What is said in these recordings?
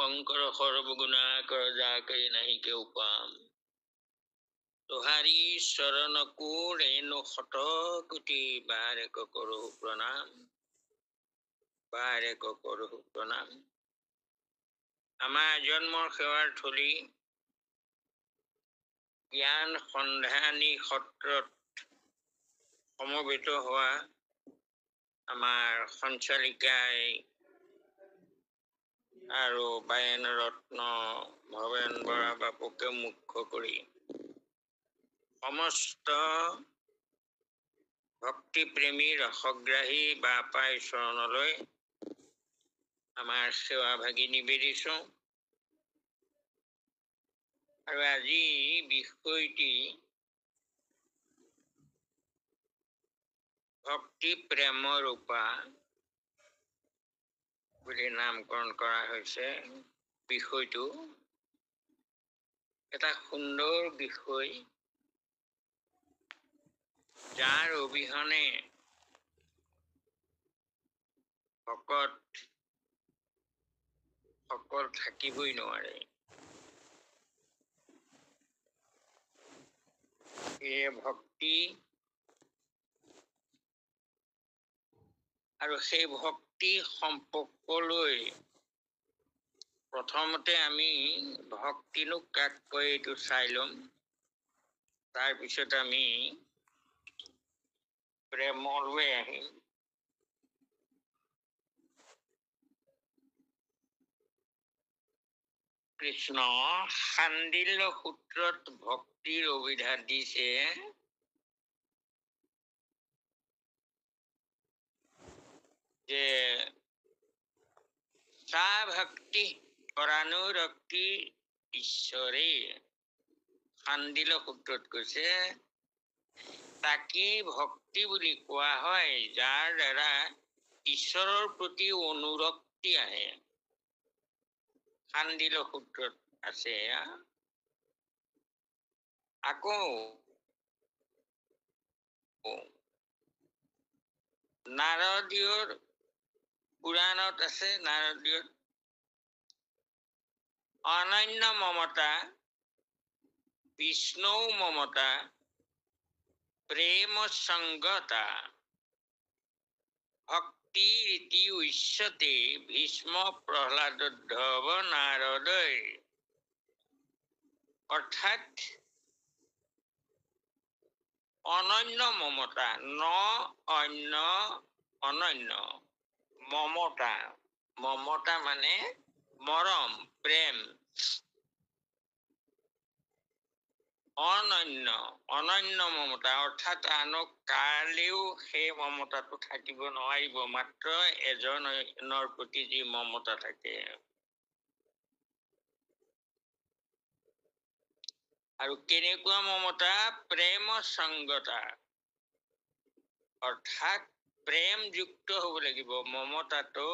শঙ্কৰ সৰ্বগুণাকৰ যাকে নাহি কেও পাম তোহাৰী চৰণকো ৰেণু শত কোটি বাৰেক কৰোঁ প্ৰণাম বাৰেক কৰোঁ প্ৰণাম। আমাৰ জন্মৰ সেৱাৰ থলী জ্ঞান সন্ধানী সত্ৰত সমবেত হোৱা আমাৰ সঞ্চালিকাই আৰু বায়ন ৰত্ন ভৱেন বৰা বাপুকে মুখ্য কৰি সমস্ত ভক্তিপ্ৰেমী ৰসগ্ৰাহী বাপাই চৰণলৈ আমাৰ সেৱা ভাগি নিবেদিছো। আৰু আজি বিষয়টি ভক্তি প্ৰেমৰ ৰূপা বুলি নামকৰণ কৰা হৈছে। বিষয়টো এটা সুন্দৰ বিষয়, যাৰ অবিহনে ভকত সকল থাকিবই নোৱাৰে। এই ভক্তি আৰু সেই ভক্তি সম্পৰ্কলৈ প্ৰথমতে আমি ভক্তিনো কাক কয় এইটো চাই ল'ম। তাৰপিছত আমি প্ৰেমলৈ আহিম। কৃষ্ণ শাণ্ডিল্য সূত্ৰত ভক্তিৰ অভিধান দিছে যে সা ভক্তি পৰানুৰক্তি ঈশ্বৰে। শাণ্ডিল্য সূত্ৰত কৈছে তাকেই ভক্তি বুলি কোৱা হয়, যাৰ দ্বাৰা ঈশ্বৰৰ প্ৰতি অনুৰক্তি আহে। শাণ্ডিল্য সূত্ৰত আছে। আকৌ নাৰদীয়ৰ পুৰাণত আছে, নাৰদীয়ৰ অনন্য মমতা, বিষ্ণু মমতা, প্ৰেম সংগতা, ভক্তি ইতি উচ্যতে ভীষ্ম প্ৰহ্লাদোদ্ধৱ নাৰদই। অৰ্থাৎ অনন্য মমতা, ন অন্য অনন্য মমতা। মমতা মানে মৰম, প্ৰেম। অনন্য অনন্য মমতা অৰ্থাৎ আনক কালেও সেই মমতাটো থাকিব নোৱাৰিব, মাত্ৰ এজনৰ প্ৰতি যি মমতা থাকে। আৰু কেনেকুৱা মমতা? প্ৰেম সংগতা, অৰ্থাৎ প্ৰেমযুক্ত হ'ব লাগিব। মমতাটো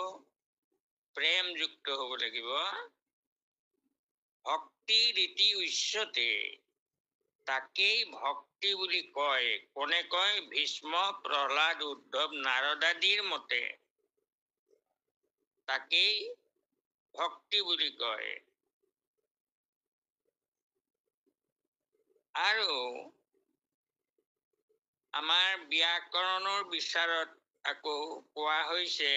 প্ৰেমযুক্ত হ'ব লাগিব। ভক্তি ৰীতি উচ্যতে, তাকেই ভক্তি বুলি কয়। কোনে কয়? ভীষ্ম প্ৰহ্লাদ উদ্ধৱ নাৰদ আদিৰ মতে তাকেই ভক্তি বুলি কয়। আৰু আমাৰ ব্যাকৰণৰ বিচাৰত আকৌ কোৱা হৈছে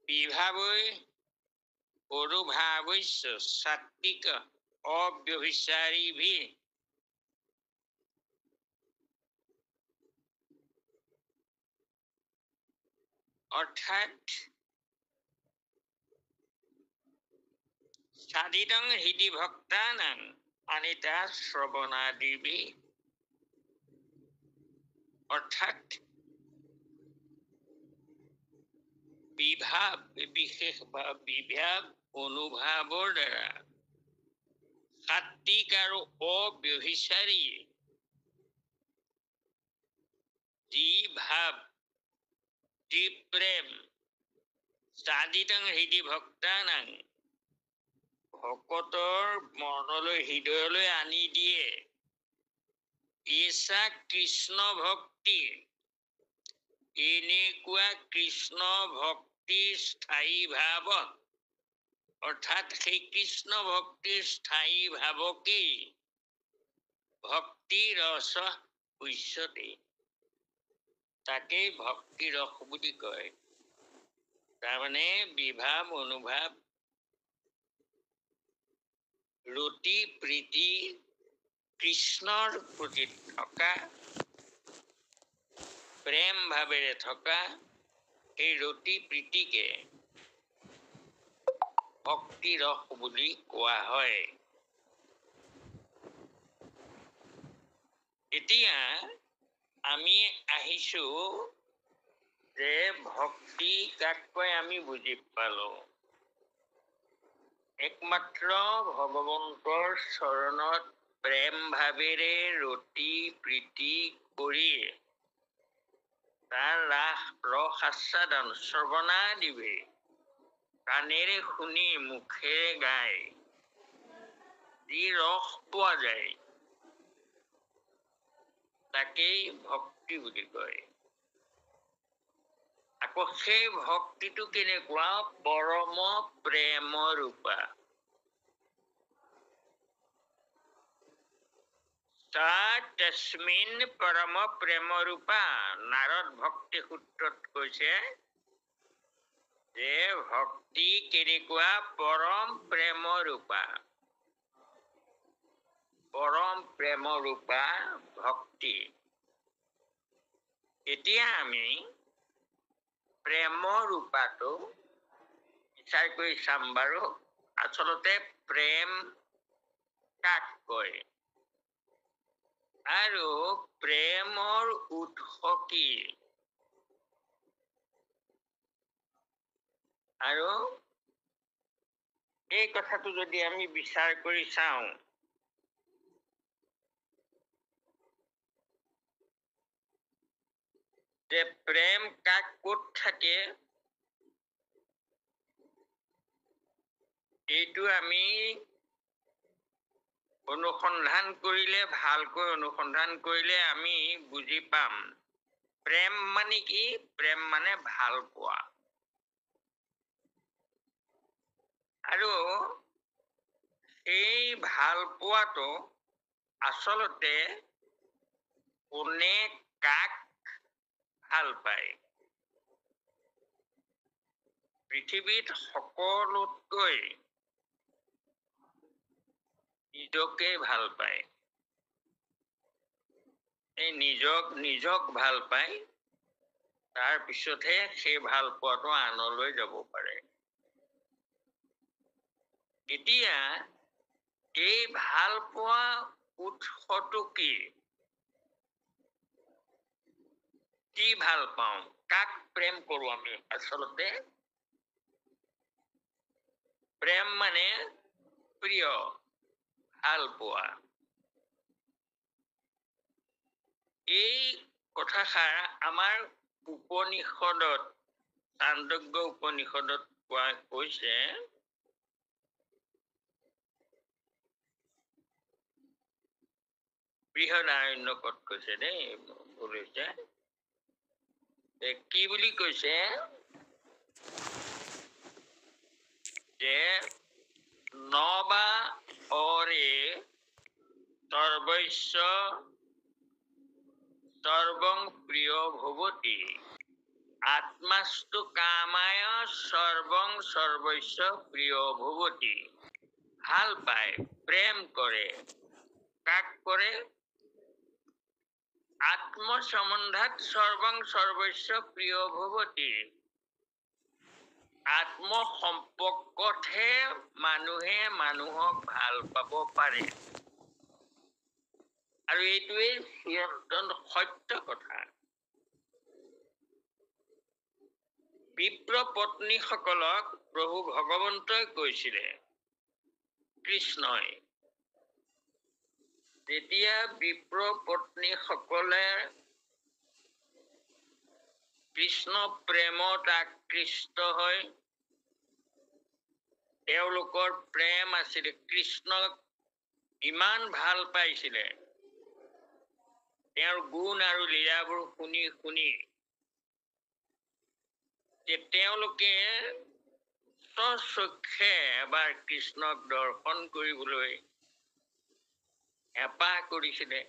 বিভাৱৈ পৰুভাৱস্য সাত্বিক অব্যভিচাৰীভি। অৰ্থাৎ সাধিতং হৃদি ভক্তানাং অনিতা শ্ৰৱণাদিভি। অৰ্থাৎ বিভাৱ, বিশেষ বিভাৱ অনুভাৱৰ দ্বাৰা সাত্বিক আৰু অব্যভিচাৰী যি ভাৱ, যি প্ৰেম, সাধিতং হৃদি ভক্তানাং ভকতৰ মনলৈ হৃদয়লৈ আনি দিয়ে। এচা কৃষ্ণ ভক্তি, এনেকুৱা কৃষ্ণ ভক্তিৰ স্থায়ী ভাৱ, অৰ্থাৎ সেই কৃষ্ণ ভক্তিৰ স্থায়ী ভাৱকেই ভক্তি ৰস উচ্যতে, তাকেই ভক্তি ৰস বুলি কয়। তাৰমানে বিভাৱ অনুভাৱ ৰতি প্ৰীতি কৃষ্ণৰ প্ৰতি থকা, প্ৰেম ভাৱেৰে থকা এই ৰতি প্ৰীতিকে ভক্তি ৰস বুলি কোৱা হয়। এতিয়া আমি আহিছো যে ভক্তি কাক কয় আমি বুজি পালো। একমাত্ৰ ভগৱন্তৰ চৰণত প্ৰেম ভাৱেৰে ৰতি প্ৰীতি কৰি তাৰ ৰস আস্বাদন শ্ৰৱণাদিৱে কাণেৰে শুনি মুখেৰে গাই যি ৰস পোৱা যায় তাকেই ভক্তি বুলি কয়। আকৌ সেই ভক্তিটো কেনেকুৱা? পৰম প্ৰেম ৰূপা। তস্মিন পৰম প্ৰেম ৰূপা। নাৰদ ভক্তি সূত্ৰত কৈছে যে ভক্তি কেনেকুৱা? পৰম প্ৰেম ৰূপা। পৰম প্ৰেম ৰূপা ভক্তি। এতিয়া আমি প্ৰেম ৰূপাটো বিচাৰ কৰি চাম বাৰু। আচলতে প্ৰেম কাক কয় আৰু প্ৰেমৰ উৎস কি? আৰু এই কথাটো যদি আমি বিচাৰ কৰি চাওঁ, যে প্ৰেম কাক ক'ত থাকে, এইটো আমি অনুসন্ধান কৰিলে, ভালকৈ অনুসন্ধান কৰিলে আমি বুজি পাম। প্ৰেম মানে কি? প্ৰেম মানে ভাল পোৱা। আৰু এই ভাল পোৱাটো আচলতে কোনে কাক ভাল পায়? পৃথিৱীত সকলোতকৈ নিজকে ভাল পায়। এই নিজক ভাল পায়, তাৰ পিছতহে সেই ভাল পোৱাটো আনলৈ যাব পাৰে। এতিয়া এই ভাল পোৱা উৎসটো কি? কি ভাল পাওঁ? কাক প্ৰেম কৰো আমি? আচলতে প্ৰেম মানে প্ৰিয়, ভাল পোৱা। এই কথাষাৰ আমাৰ উপনিষদত, চান্দোগ্য উপনিষদত কোৱা কৈছে, বৃহদাৰণ্যকত কৈছে দেই, ভুল হৈছে। কি বুলি কৈছে? যে নবা অৰে সৰ্বস্য সৰ্বং প্ৰিয় ভৱতি, আত্মাস্তু কামায় সৰ্বং সৰ্বস্য প্ৰিয় ভৱতি। ভাল পায়, প্ৰেম কৰে। কাক কৰে? আত্ম সম্বন্ধাত সৰ্বং সৰ্বস্য প্ৰিয় ভৱতি। আত্ম সম্পৰ্কতহে মানুহে মানুহক ভাল পাব পাৰে। আৰু এইটোৱেই চিৰন্তন সত্য কথা। বিপ্ৰ পত্নীসকলক প্ৰভু ভগৱন্তই কৈছিলে, কৃষ্ণই, যেতিয়া বিপ্ৰ পত্নীসকলে কৃষ্ণ প্ৰেমত আকৃষ্ট হয়, তেওঁলোকৰ প্ৰেম আছিলে, কৃষ্ণক ইমান ভাল পাইছিলে, তেওঁৰ গুণ আৰু লীলাবোৰ শুনি শুনি যে তেওঁলোকে স্বচক্ষে এবাৰ কৃষ্ণক দৰ্শন কৰিবলৈ হেঁপাহ কৰিছিলে,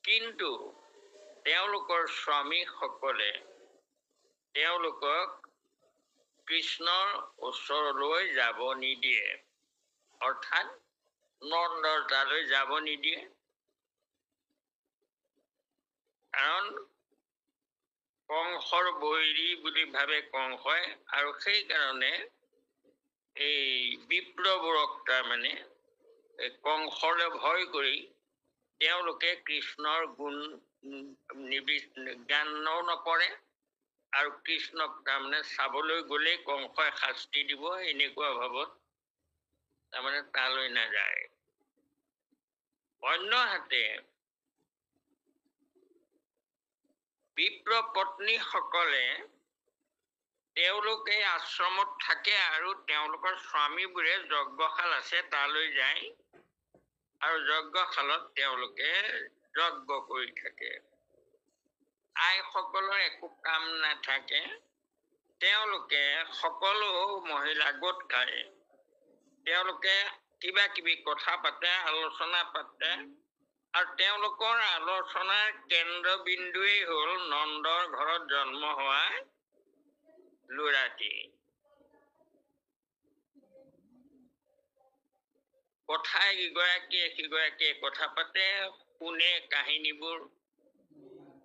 কিন্তু তেওঁলোকৰ স্বামীসকলে তেওঁলোকক কৃষ্ণৰ ওচৰলৈ যাব নিদিয়ে, অৰ্থাৎ নন্দৰ তালৈ যাব নিদিয়ে। কাৰণ কংসৰ বৈৰী বুলি ভাবে কংসই, আৰু সেইকাৰণে এই বিপ্ৰবোৰক তাৰমানে কংসলৈ ভয় কৰি তেওঁলোকে কৃষ্ণৰ গুণ জ্ঞানো নকৰে, আৰু কৃষ্ণক তাৰমানে চাবলৈ গ'লে কংসই শাস্তি দিব এনেকুৱা ভাৱত তাৰমানে তালৈ নাযায়। অন্যহাতে বিপ্ৰ পত্নীসকলে তেওঁলোকে আশ্ৰমত থাকে আৰু তেওঁলোকৰ স্বামীবোৰে যজ্ঞশাল আছে তালৈ যায়, আৰু যজ্ঞশালত তেওঁলোকে যজ্ঞ কৰি থাকে। আইসকলৰ একো কাম নাথাকে, তেওঁলোকে সকলো মহিলা গোট খায়, তেওঁলোকে কিবা কিবি কথা পাতে, আলোচনা পাতে, আৰু তেওঁলোকৰ আলোচনাৰ কেন্দ্ৰবিন্দুৱেই হ'ল নন্দৰ ঘৰত জন্ম হোৱা ল'ৰাটি। কথাই ইগৰাকীয়ে সিগৰাকীয়ে কথা পাতে, শুনে কাহিনীবোৰ,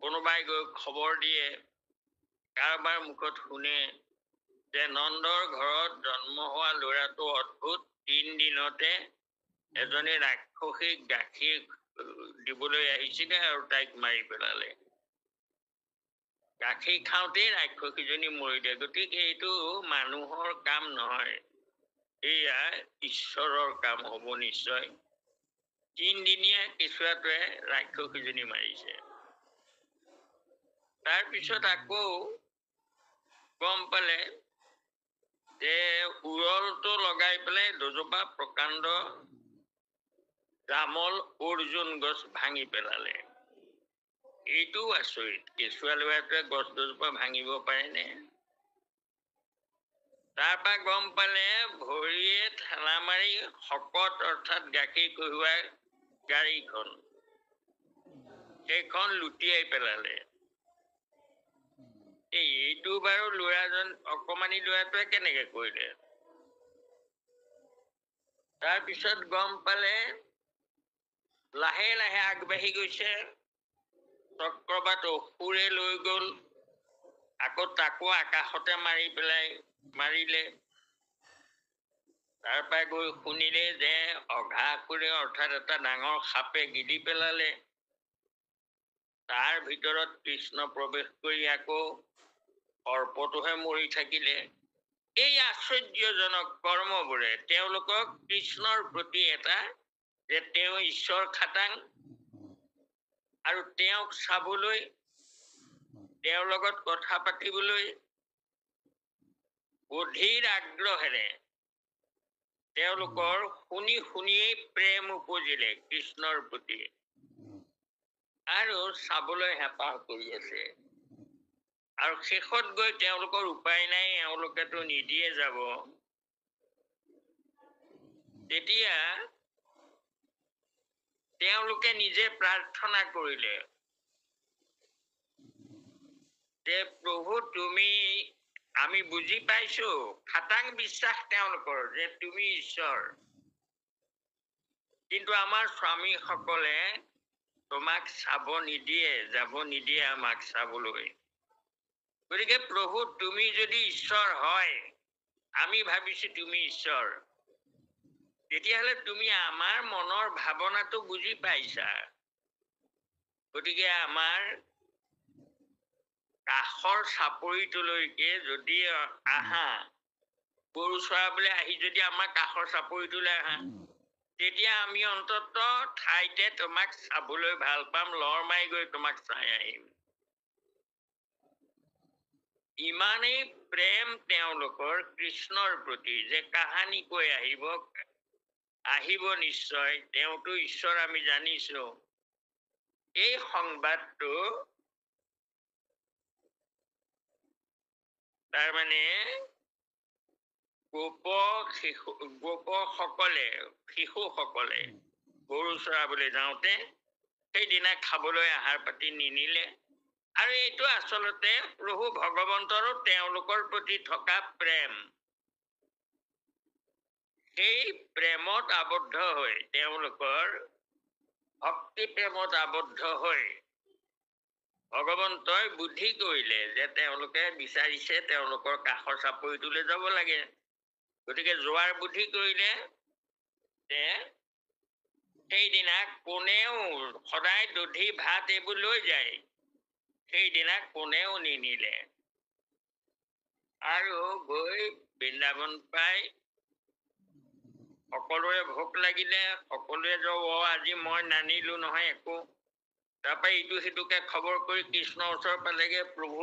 কোনোবাই গৈ খবৰ দিয়ে, কাৰোবাৰ মুখত শুনে যে নন্দৰ ঘৰত জন্ম হোৱা ল'ৰাটো অদ্ভুত, 3 দিনতে এজনী ৰাক্ষসীক গাখীৰ দিবলৈ আহিছিলে আৰু তাইক মাৰি পেলালে। গাখীৰ খাওঁতেই ৰাক্ষসীজনী মৰিলে। গতিকে এইটো মানুহৰ কাম নহয়, এয়া ঈশ্বৰৰ কাম হ'ব নিশ্চয়। 3 দিনীয়া কেঁচুৱাটোৱে ৰাক্ষসীজনী মাৰিছে। তাৰপিছত আকৌ গম পালে যে উৰলটো লগাই পেলাই দুজোপা প্ৰকাণ্ড জামল অৰ্জুন গছ ভাঙি পেলালে। এইটো আচৰিত, কেঁচুৱা ল'ৰাটোৱে গছ দুজোপা ভাঙিব পাৰেনে? তাৰপৰা গম পালে ভৰিয়ে ঠেলা মাৰি শকত অৰ্থাৎ গাখীৰ কঢ়িওৱা গাড়ীখন, সেইখন লুটিয়াই পেলালে। এইটো বাৰু ল'ৰাজন অকমানি ল'ৰাটোৱে কেনেকে কৰিলে? তাৰপিছত গম পালে লাহে লাহে আগবাঢ়ি গৈছে, চক্ৰবাত অসুৰে লৈ গ'ল, আকৌ তাকো আকাশতে মাৰিলে। তাৰপৰা গৈ শুনিলে যে অঘাসুৰে অৰ্থাৎ এটা ডাঙৰ সাপে গিলি পেলালে। তাৰ ভিতৰত কৃষ্ণ প্ৰৱেশ কৰি আকৌ সৰ্পটোহে মৰি থাকিলে। এই আশ্চৰ্যজনক কৰ্মবোৰে তেওঁলোকক কৃষ্ণৰ প্ৰতি এটা যে তেওঁ ঈশ্বৰ খাটাং, আৰু তেওঁক চাবলৈ, তেওঁৰ লগত কথা পাতিবলৈ অধীৰ আগ্ৰহেৰে তেওঁলোকৰ শুনিয়েই প্ৰেম উপজিলে কৃষ্ণৰ প্ৰতি, আৰু চাবলৈ হেঁপাহ কৰি আছে। আৰু শেষত গৈ তেওঁলোকৰ উপায় নাই, এওঁলোকেতো নিদিয়ে যাব। তেতিয়া তেওঁলোকে নিজে প্ৰাৰ্থনা কৰিলে যে প্ৰভু তুমি, আমি বুজি পাইছো, খাটাং বিশ্বাস তেওঁলোকৰ যে তুমি ঈশ্বৰ, কিন্তু আমাৰ স্বামীসকলে তোমাক চাব নিদিয়ে, যাব নিদিয়ে আমাক চাবলৈ। গতিকে প্ৰভু তুমি যদি ঈশ্বৰ হয়, আমি ভাবিছো তুমি ঈশ্বৰ, তেতিয়াহ'লে তুমি আমাৰ মনৰ ভাৱনাটো বুজি পাইছা। গতিকে আমাৰ কাষৰ চাপৰিটোলৈকে যদি আহা, গৰু চৰাবলৈ আহি যদি আমাৰ কাষৰ চাপৰিটোলৈ আহা, তেতিয়া আমি অন্তত ঠাইতে তোমাক চাবলৈ ভাল পাম, লৰ মাৰি গৈ তোমাক চাই আহিম। ইমানেই প্ৰেম তেওঁলোকৰ কৃষ্ণৰ প্ৰতি যে কাহানি কৈ আহিব নিশ্চয়, তেওঁতো ঈশ্বৰ আমি জানিছো। এই সংবাদটো তাৰমানে গোপসকলে শিশুসকলে গৰু চৰাবলৈ যাওঁতে সেইদিনা খাবলৈ আহাৰ পাতি নিনিলে। আৰু এইটো আচলতে প্ৰভু ভগৱন্তৰো তেওঁলোকৰ প্ৰতি থকা প্ৰেম। সেই প্ৰেমত আবদ্ধ হৈ তেওঁলোকৰ ভক্তি প্ৰেমত আবদ্ধ হৈ ভগৱন্তই বুদ্ধি কৰিলে যে তেওঁলোকে বিচাৰিছে তেওঁলোকৰ কাষৰ চাপৰিটোলৈ যাব লাগে। গতিকে যোৱাৰ বুদ্ধি কৰিলে যে সেইদিনা কোনেও সদায় দধি ভাত এইবোৰ লৈ যায়, সেইদিনা কোনেও নিনিলে। আৰু গৈ বৃন্দাবন পাই সকলোৰে ভোক লাগিলে, সকলোৱে আজি মই নানিলো নহয় একো। তাৰপৰা ইটো সিটোকে খবৰ কৰি কৃষ্ণৰ ওচৰ পালেগে, প্ৰভু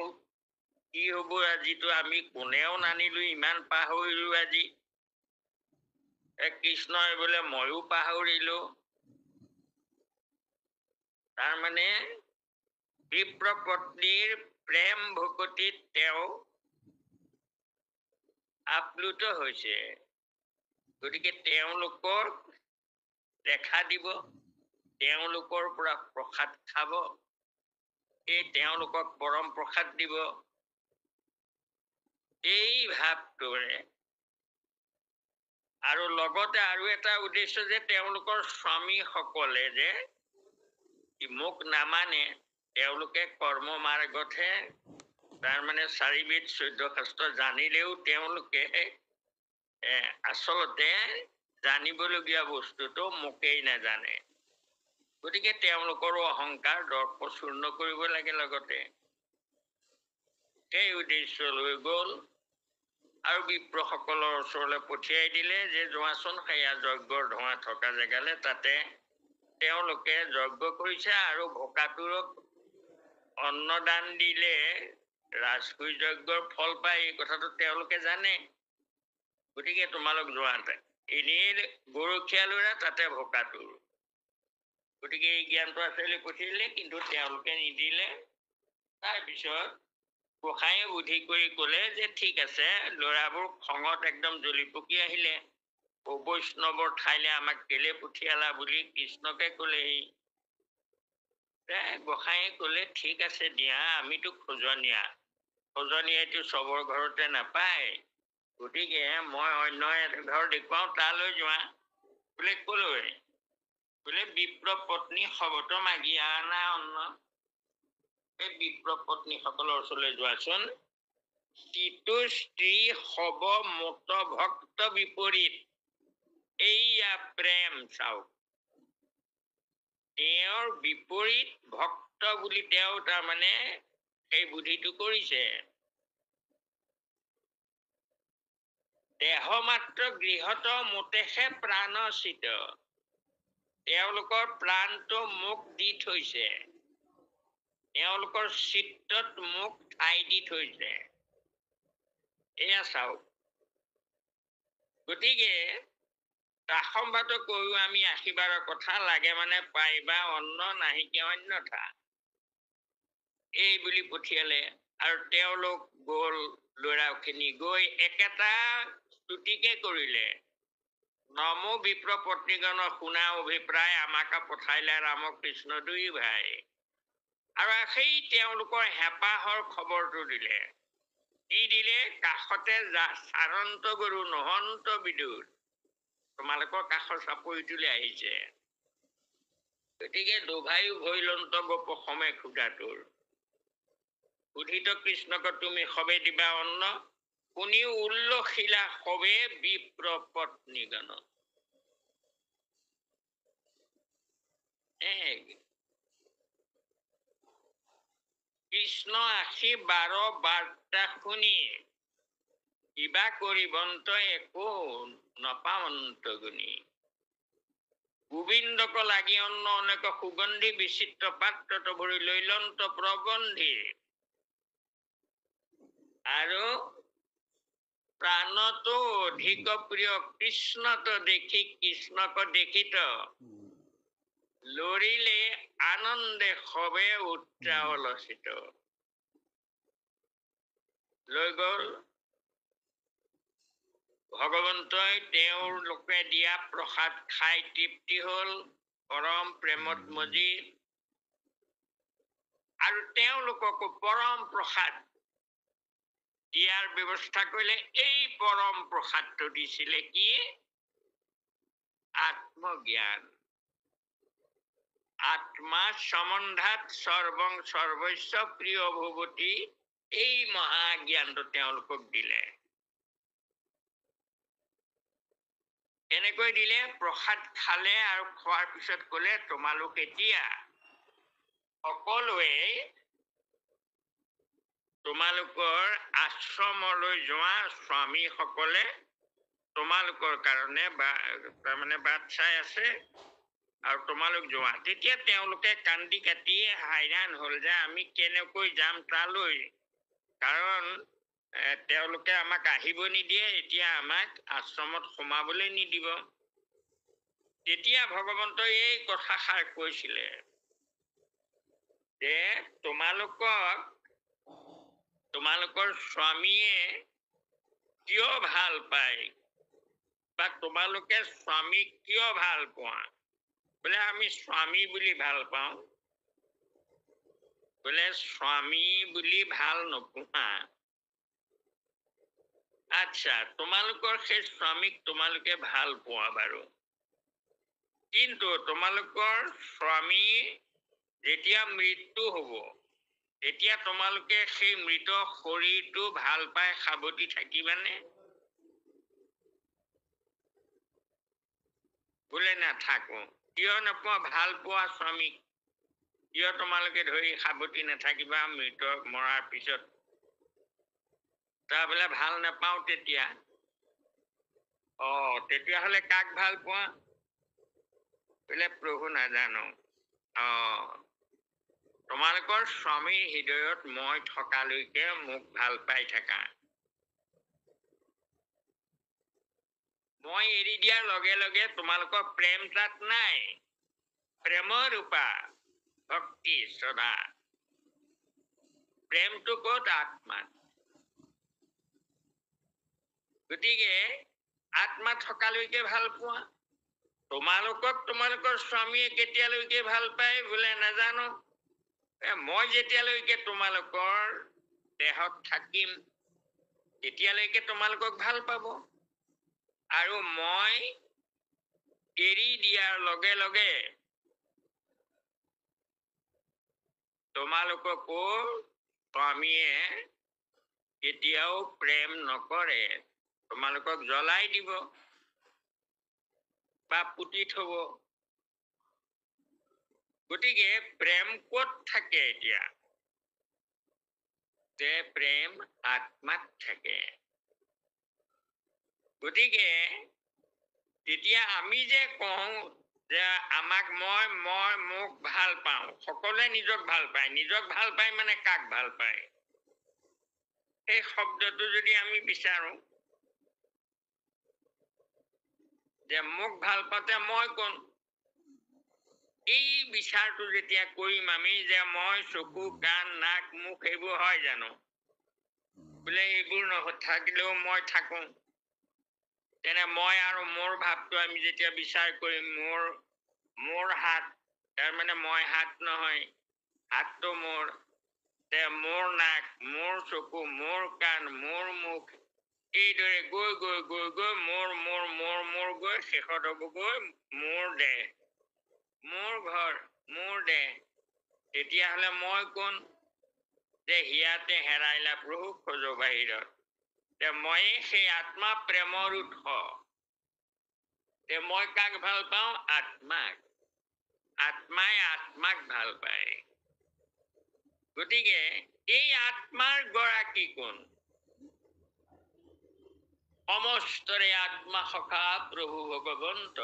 কি হ'ব আজিতো আমি কোনেও নানিলো, ইমান পাহৰিলো আজি। কৃষ্ণই বোলে ময়ো পাহৰিলো। তাৰমানে বিপ্ৰ পত্নীৰ প্ৰেম ভকতিত তেওঁ আপ্লুত হৈছে। গতিকে তেওঁলোকৰ দেখা দিব, তেওঁলোকৰ পৰা প্ৰসাদ খাব, এই তেওঁলোকক পৰম প্ৰসাদ দিব, এই ভাৱটোৰে। আৰু লগতে আৰু এটা উদ্দেশ্য যে তেওঁলোকৰ স্বামীসকলে যে মোক নামানে, তেওঁলোকে কৰ্ম মাৰ্গতহে, তাৰমানে 4 বিধ 14 শাস্ত্ৰ জানিলেও তেওঁলোকে আচলতে জানিবলগীয়া বস্তুটো মোকেই নাজানে। গতিকে তেওঁলোকৰো অহংকাৰ দৰ্প চূৰ্ণ কৰিব লাগে। লগতে সেই উদ্দেশ্য লৈ গ'ল আৰু বিপ্ৰসকলৰ ওচৰলৈ পঠিয়াই দিলে যে যোৱাচোন সেয়া যজ্ঞৰ ধোঁৱা থকা জেগালে, তাতে তেওঁলোকে যজ্ঞ কৰিছে আৰু ভোকাতুৰক অন্নদান দিলে ৰাজসুই যজ্ঞৰ ফল পায়, এই কথাটো তেওঁলোকে জানে। গতিকে তোমালোক যোৱা, এনেই গৰখীয়া ল'ৰা তাতে ভোকাতুৰ। গতিকে এই জ্ঞানটো আচলতে পঠিয়ালে, কিন্তু তেওঁলোকে নিদিলে। তাৰপিছত গোসাঁয়ে বুদ্ধি কৰি ক'লে যে ঠিক আছে, ল'ৰাবোৰ খঙত একদম জ্বলি পকি আহিলে, বৈষ্ণৱৰ ঠাইলে আমাক কেলে পঠিয়ালা বুলি কৃষ্ণকে ক'লেহি। গোসাঁয়ে ক'লে ঠিক আছে দিয়া, আমিতো খোজনীয়া, খোজনীয়াইতো চবৰ ঘৰতে নাপায়, গতিকে মই অন্য ঘৰ দেখুৱাওঁ, তালৈ যোৱা। বোলে ক'লৈ? বোলে বিপ্ৰ পত্নী সবত মাগি আনা অন্ন। এই বিপ্ৰ পত্নীসকলৰ ওচৰলৈ যোৱাচোন। সিটো স্ত্ৰী সব মত ভক্ত বিপৰীত, এইয়া প্ৰেম চাওক। তেওঁৰ বিপৰীত ভক্ত বুলি তেওঁ তাৰমানে সেই বুদ্ধিটো কৰিছে। দেহ মাত্ৰ গৃহত মোতেহে প্ৰাণচিত, তেওঁলোকৰ প্ৰাণটো মোক দি থৈছে, তেওঁলোকৰ চিত্তত মোক ঠাই দি থৈছে। এয়া চাওক। গতিকে দাসম্ভাত কৈও আমি আশীৰ্বাদৰ কথা, লাগে মানে পাইবা অন্ন নাহিকে অন্যথা, এই বুলি পঠিয়ালে। আৰু তেওঁলোক গ'ল, ল'ৰাখিনি গৈ একেটা স্তুতিকে কৰিলে। নমো বিপ্ৰ পত্নীগণৰ শুনা অভিপ্ৰায়, আমাকে পঠাইলে ৰামকৃষ্ণ 2 ভাই। আৰু সেই তেওঁলোকৰ হেঁপাহৰ খবৰটো দিলে। কি দিলে? কাষতে চাৰন্ত গৰু নহন্ত বিদুৰ তোমালোকৰ কাষৰ চাপৰিটোলৈ আহিছে। গতিকে দুভাইও ভৈলন্ত গোপ সমে ক্ষুধাটোৰ, উদিত কৃষ্ণক তুমি সবে দিবা অন্ন, শুনিও উল্লসিলা সবে বিপ্ৰ পত্নীগণ। কৃষ্ণ আশী 12 বাৰ্তা শুনি, কিবা কৰিবন্ত একো নপাৱন্ত গুণী। গোবিন্দক লাগি অন্ন অনেক সুগন্ধি, বিচিত্ৰ পাত্ৰত ভৰি লৈলন্ত প্ৰবন্ধি। আৰু প্ৰাণতো অধিক প্ৰিয় কৃষ্ণত দেখি, কৃষ্ণক দেখিত লৰিলে আনন্দে সবে উত্ৰাৱলচিত। লৈ গ'ল। ভগৱন্তই তেওঁলোকে দিয়া প্ৰসাদ খাই তৃপ্তি হ'ল, পৰম প্ৰেমত মজি, আৰু তেওঁলোককো পৰম প্ৰসাদ দিয়াৰ ব্যৱস্থা কৰিলে। এই পৰম প্ৰসাদটো দিছিলে কি? আত্মজ্ঞান। আত্মা সম্বন্ধাত সৰ্বং সৰ্বস্ব প্ৰিয় ভগৱতী, এই মহাজ্ঞানটো তেওঁলোকক দিলে। এনেকৈ দিলে, প্ৰসাদ খালে আৰু খোৱাৰ পিছত ক'লে, তোমালোক এতিয়া সকলোৱে তোমালোকৰ আশ্ৰমলৈ যোৱা। স্বামীসকলে তোমালোকৰ কাৰণে তাৰমানে বাট চাই আছে, আৰু তোমালোক যোৱা। তেতিয়া তেওঁলোকে কান্দি কাটি হাইৰাণ হ'ল যে আমি কেনেকৈ যাম তালৈ, কাৰণ তেওঁলোকে আমাক আহিব নিদিয়ে, এতিয়া আমাক আশ্ৰমত সোমাবলৈ নিদিব। তেতিয়া ভগৱন্তই এই কথাষাৰ কৈছিলে যে তোমালোকৰ স্বামীয়ে কিয় ভাল পায়, বা তোমালোকে স্বামীক কিয় ভাল পোৱা? বোলে আমি স্বামী বুলি ভাল পাওঁ। বোলে স্বামী বুলি ভাল নোপোৱা। আচ্ছা, তোমালোকৰ সেই স্বামীক তোমালোকে ভাল পোৱা বাৰু, কিন্তু তোমালোকৰ স্বামী যেতিয়া মৃত্যু হ'ব, তেতিয়া তোমালোকে সেই মৃত শৰীৰটো ভাল পাই সাৱটি থাকিবানে? বোলে নাথাকো। কিয় নোপোৱা? ভাল পোৱা স্বামীক কিয় তোমালোকে ধৰি সাৱটি নাথাকিবা মৃত মৰাৰ পিছত? তাৰ বোলে ভাল নাপাওঁ তেতিয়া। তেতিয়াহ'লে কাক ভাল পোৱা? বোলে প্ৰভু নাজানো। তোমালোকৰ স্বামীৰ হৃদয়ত মই থকালৈকে মোক ভাল পাই থাকা। মই এৰি দিয়াৰ লগে লগে তোমালোকৰ প্ৰেম তাত নাই। প্ৰেমৰ ৰূপা ভক্তি শ্ৰদ্ধা। প্ৰেমটো ক'ত? আত্মাত। গতিকে আত্মা থকালৈকে ভাল পোৱা। তোমালোকক তোমালোকৰ স্বামীয়ে কেতিয়ালৈকে ভাল পায়? বোলে নাজানো। মই যেতিয়ালৈকে তোমালোকৰ দেহত থাকিম, তেতিয়ালৈকে তোমালোকক ভাল পাব। আৰু মই এৰি দিয়াৰ লগে লগে তোমালোককো স্বামীয়ে কেতিয়াও প্ৰেম নকৰে। তোমালোকক জ্বলাই দিব বা পুতি থব। গতিকে প্ৰেম ক'ত থাকে এতিয়া? যে প্ৰেম আত্মাত থাকে। গতিকে তেতিয়া আমি যে কওঁ যে আমাক মোক ভাল পাওঁ, সকলোৱে নিজক ভাল পায়। নিজক ভাল পায় মানে কাক ভাল পায়? এই শব্দটো যদি আমি বিচাৰো যে মোক ভাল পাওঁতে মই কোন, এই বিচাৰটো যেতিয়া কৰিম আমি যে মই চকু কাণ নাক মুখ এইবোৰ হয় জানো? বোলে এইবোৰ নাথাকিলেও মই থাকো। তেনে মই আৰু মোৰ ভাৱটো আমি যেতিয়া বিচাৰ কৰিম, মোৰ হাত, তাৰমানে মই হাত নহয়, হাতটো মোৰ, মোৰ নাক, মোৰ চকু, মোৰ কাণ, মোৰ মুখ, এইদৰে গৈ গৈ গৈ গৈ মোৰ গৈ শেষত হ'বগৈ মোৰ দেহ, মোৰ ঘৰ, মোৰ দেহ। তেতিয়াহ'লে মই কোন? যে হিয়াতে হেৰাইলা প্ৰভু খোজো বাহিৰত। ময়ে সেই আত্মা প্ৰেমৰ উৎস। মই কাক ভাল পাওঁ? আত্মাক। আত্মাই আত্মাক ভাল পায়। গতিকে এই আত্মাৰ গৰাকী কোন? সমস্তৰে আত্মা সখা প্ৰভু ভগৱন্ত।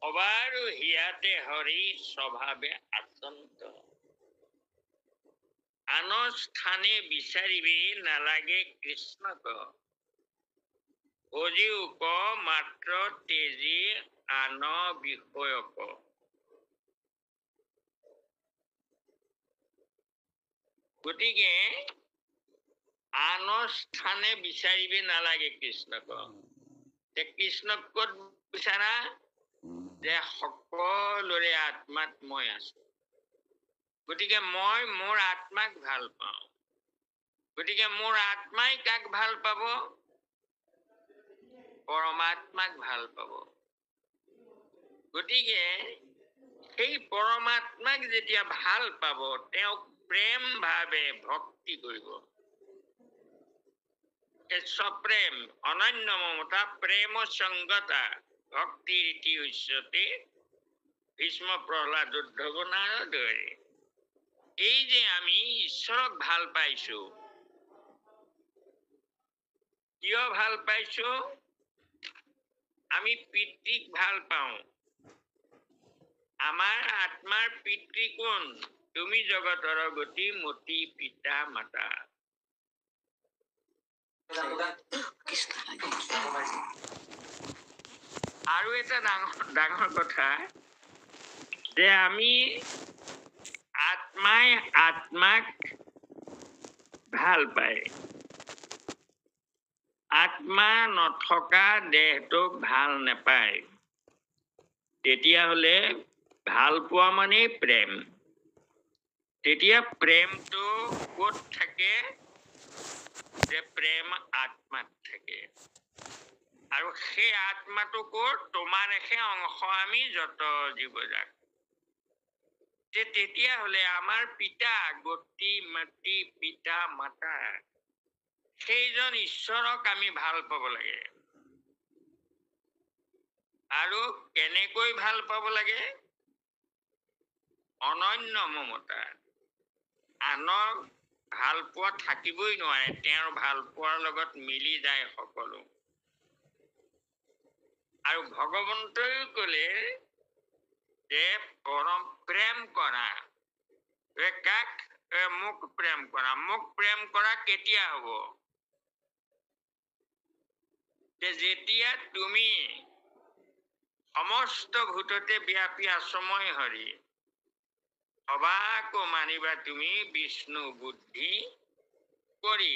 সবাৰো হিয়াতে হৰি স্বভাৱে আচন্ত। আন স্থানে বিচাৰিবি নালাগে কৃষ্ণক। ভজিও ক মাত্ৰ তেজি আন বিষয়ক। গতিকে আনৰ স্থানে বিচাৰিব নালাগে কৃষ্ণক। কৃষ্ণক ক'ত বিচাৰা? যে সকলোৰে আত্মাত মই আছো। গতিকে মই মোৰ আত্মাক ভাল পাওঁ। গতিকে মোৰ আত্মাই কাক ভাল পাব? পৰমাত্মাক ভাল পাব। গতিকে সেই পৰমাত্মাক যেতিয়া ভাল পাব, তেওঁক প্ৰেম ভাৱে ভক্তি কৰিব। স্বপ্ৰেম অনন্য মমতা প্ৰেম সংগতা ভক্তি ৰীতি উচ্যতে ভীষ্ম প্ৰহ্লাদ উদ্ধৱনাৰ দৰে। এই যে আমি ঈশ্বৰক ভাল পাইছো, কিয় ভাল পাইছো? আমি পিতৃক ভাল পাওঁ। আমাৰ আত্মাৰ পিতৃ কোন? তুমি জগতৰ গতি মতি পিতা মাতা। আৰু এটা ডাঙৰ কথা, যে আমি আত্মাই আত্মাক ভাল পায়। আত্মা নথকা দেহটোক ভাল নাপায়। তেতিয়াহ'লে ভাল পোৱা মানে প্ৰেম। তেতিয়া প্ৰেমটো ক'ত থাকে? যে প্ৰেম আত্মাত থাকে। আৰু সেই আত্মাটো ক'ত? তোমাৰহে অংশ আমি যত জীৱজাত। তেতিয়াহ'লে আমাৰ পিতা, গতি মাতৃ পিতা মাতা, সেইজন ঈশ্বৰক আমি ভাল পাব লাগে। আৰু কেনেকৈ ভাল পাব লাগে? অনন্য মমতা। আনক ভাল পোৱা থাকিবই নোৱাৰে, তেওঁৰ ভাল পোৱাৰ লগত মিলি যায় সকলো। আৰু ভগৱন্তই ক'লে যে পৰম প্ৰেম কৰা। কাক? মোক প্ৰেম কৰা। মোক প্ৰেম কৰা কেতিয়া হ'ব? যেতিয়া তুমি সমস্ত ভূততে ব্যাপী আসময় হৰি সবাকো মানিবা তুমি বিষ্ণু বুদ্ধি কৰি।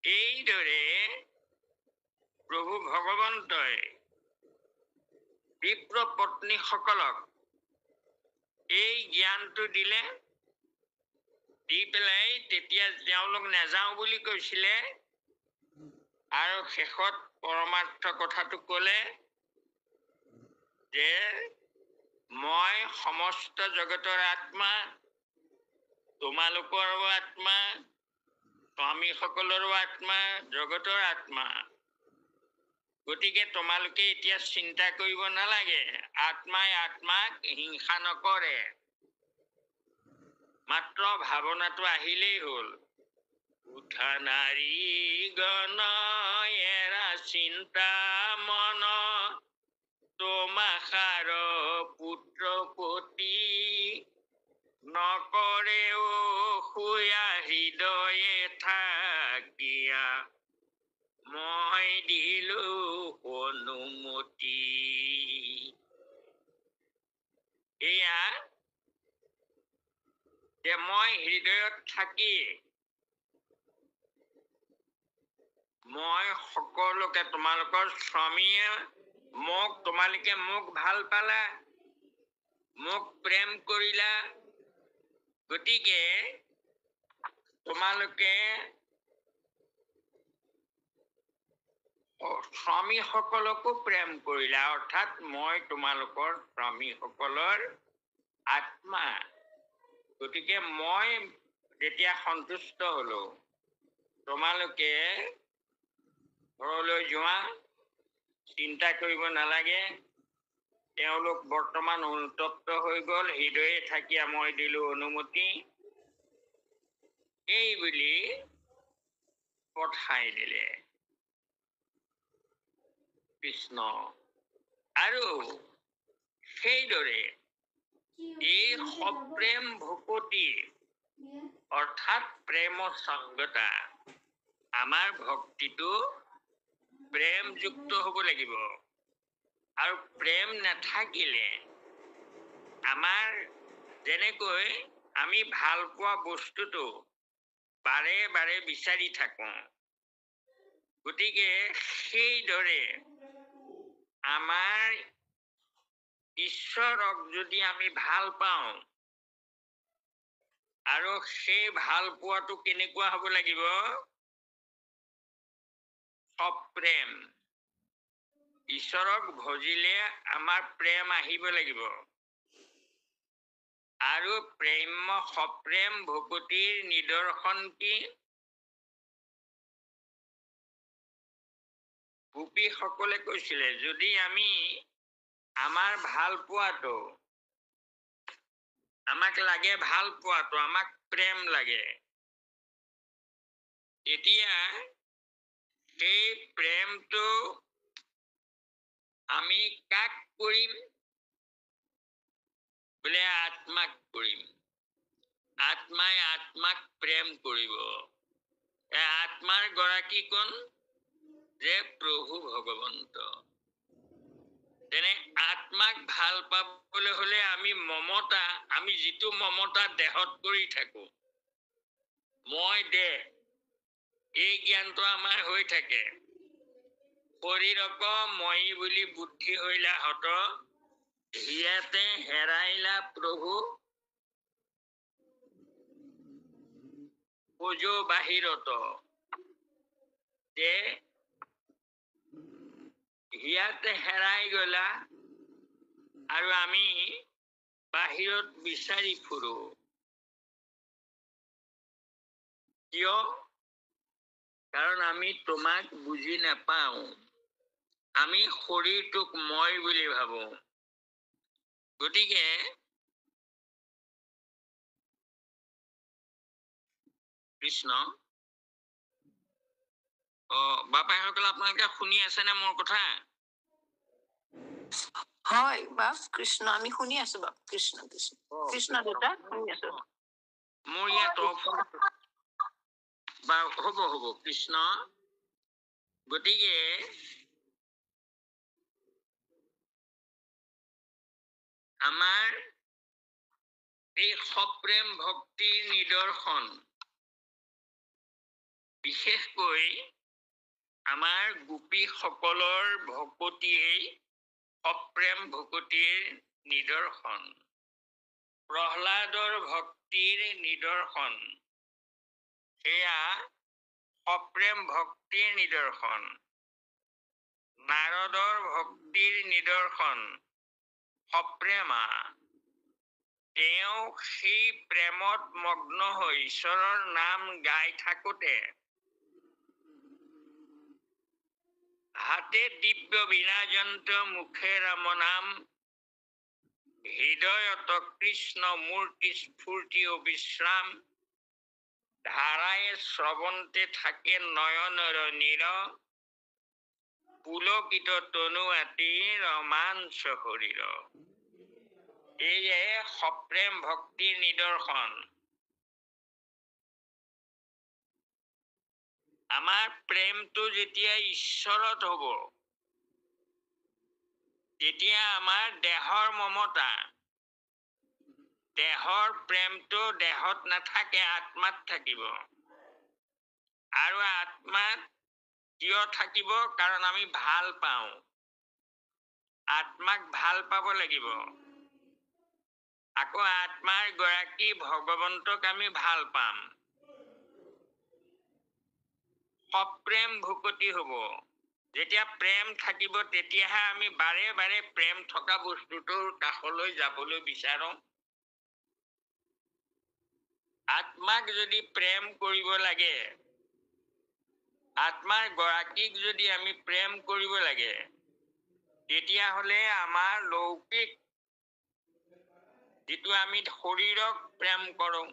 এইদৰে প্ৰভু ভগৱন্তই বিপ্ৰ পত্নীসকলক এই জ্ঞানটো দিলে। দি পেলাই তেতিয়া তেওঁলোক নাযাওঁ বুলি কৈছিলে, আৰু শেষত পৰমাৰ্থ কথাটো ক'লে যে মই সমস্ত জগতৰ আত্মা, তোমালোকৰো আত্মা, স্বামীসকলৰো আত্মা, জগতৰ আত্মা। গতিকে তোমালোকে এতিয়া চিন্তা কৰিব নালাগে। আত্মাই আত্মাক হিংসা নকৰে। মাত্ৰ ভাৱনাটো আহিলেই হ'ল। উঠা নাৰী গণ এৰা চিন্তা মন, তোমাষাৰ পুত্ৰপতি নকৰেও শুয়া হৃদয়ে থাকিয়া, মই দিলো অনুমতি। এয়া যে মই হৃদয়ত থাকি মই সকলোকে, তোমালোকৰ স্বামীয়ে তোমালোকে মোক ভাল পালা, মোক প্ৰেম কৰিলা। গতিকে তোমালোকে স্বামীসকলকো প্ৰেম কৰিলা, অৰ্থাৎ মই তোমালোকৰ স্বামীসকলৰ আত্মা। গতিকে মই যেতিয়া সন্তুষ্ট হলো, তোমালোকে ঘৰলৈ যোৱা, চিন্তা কৰিব নালাগে। তেওঁলোক বৰ্তমান অনুতপ্ত হৈ গ'ল, হৃদয়ে থাকিয়া মই দিলো অনুমতি, এই বুলি পঠাই দিলে কৃষ্ণ। আৰু সেইদৰে এই সপ্ৰেম ভকতি অৰ্থাৎ প্ৰেম সংগতা, আমাৰ ভক্তিটো প্ৰেমযুক্ত হ'ব লাগিব। আৰু প্ৰেম নাথাকিলে আমাৰ যেনেকৈ আমি ভাল পোৱা বস্তুটো বাৰে বাৰে বিচাৰি থাকোঁ। গতিকে সেইদৰে আমাৰ ঈশ্বৰক যদি আমি ভাল পাওঁ, আৰু সেই ভাল পোৱাটো কেনেকুৱা হ'ব লাগিব? সপ্ৰেম। ঈশ্বৰক ভজিলে আমাৰ প্ৰেম আহিব লাগিব। আৰু সপ্ৰেম ভকতিৰ নিদৰ্শন কি? গোপীসকলে কৈছিলে, যদি আমি আমাৰ ভাল পোৱাটো, আমাক লাগে ভাল পোৱাটো, আমাক প্ৰেম লাগে, তেতিয়া সেই প্ৰেমটো আমি কাক কৰিম? বোলে আত্মাক কৰিম। আত্মাই আত্মাক প্ৰেম কৰিব। আত্মাৰ গৰাকী কোন? যে প্ৰভু ভগৱন্ত। তেনে আত্মাক ভাল পাবলৈ হলে আমি যিটো মমতা দেহত কৰি থাকো, মই দেহ, এই জ্ঞানটো আমাৰ হৈ থাকে। শৰীৰক ময়ী বুলি বুদ্ধি হইলা হত, হিয়াতে হেৰাইলা প্ৰভু পূজো বাহিৰত। যে হিয়াতে হেৰাই গলা আৰু আমি বাহিৰত বিচাৰি ফুৰো। কিয়? কাৰণ আমি তোমাক বুজি নাপাওঁ। আমি শৰীৰটোক মই বুলি ভাবো। গতিকে কৃষ্ণ, বাপাইসকল আপোনালোকে শুনি আছেনে মোৰ কথা? হয় বাপ কৃষ্ণ, আমি শুনি আছো বাপ। কৃষ্ণ কৃষ্ণ কৃষ্ণ দেউতা, শুনি আছো। মোৰ ইয়াত হ'ব কৃষ্ণ। গতিকে আমাৰ এই সপ্ৰেম ভক্তিৰ নিদৰ্শন, বিশেষকৈ আমাৰ গোপীসকলৰ ভকতিয়েই সপ্ৰেম ভকতিৰ নিদৰ্শন। প্ৰহ্লাদৰ ভক্তিৰ নিদৰ্শন, সেয়া সপ্ৰেম ভক্তিৰ নিদৰ্শন। নাৰদৰ ভক্তিৰ নিদৰ্শন সপ্ৰেমা। তেওঁ সেই প্ৰেমত মগ্ন হৈ ঈশ্বৰৰ নাম গাই থাকোতে হাতে দিব্য বিৰাজন্ত মুখে ৰাম নাম, হৃদয়ত কৃষ্ণ মূৰ্তি স্ফূৰ্তি অবিশ্ৰাম, ধাৰায়ে শ্ৰৱন্তে থাকে নয়নৰ নীৰ, পুলকিত তনু আতি ৰমাঞ্চ শৰীৰ। এয়ে সপ্ৰেম ভক্তিৰ নিদৰ্শন। আমাৰ প্ৰেমটো যেতিয়া ঈশ্বৰত হ'ব, তেতিয়া আমাৰ দেহৰ মমতা, দেহৰ প্ৰেমটো দেহত নাথাকে, আত্মাত থাকিব। আৰু আত্মাত কিয় থাকিব? কাৰণ আমি ভাল পাওঁ। আত্মাক ভাল পাব লাগিব। আকৌ আত্মাৰ গৰাকী ভগৱন্তক আমি ভাল পাম। সপ্ৰেম ভকতি হ'ব। যেতিয়া প্ৰেম থাকিব, তেতিয়াহে আমি বাৰে বাৰে প্ৰেম থকা বস্তুটোৰ কাষলৈ যাবলৈ বিচাৰো। আত্মাক যদি প্ৰেম কৰিব লাগে, আত্মাৰ গৰাকীক যদি আমি প্ৰেম কৰিব লাগে, তেতিয়াহ'লে আমাৰ লৌকিক যিটো আমি শৰীৰক প্ৰেম কৰো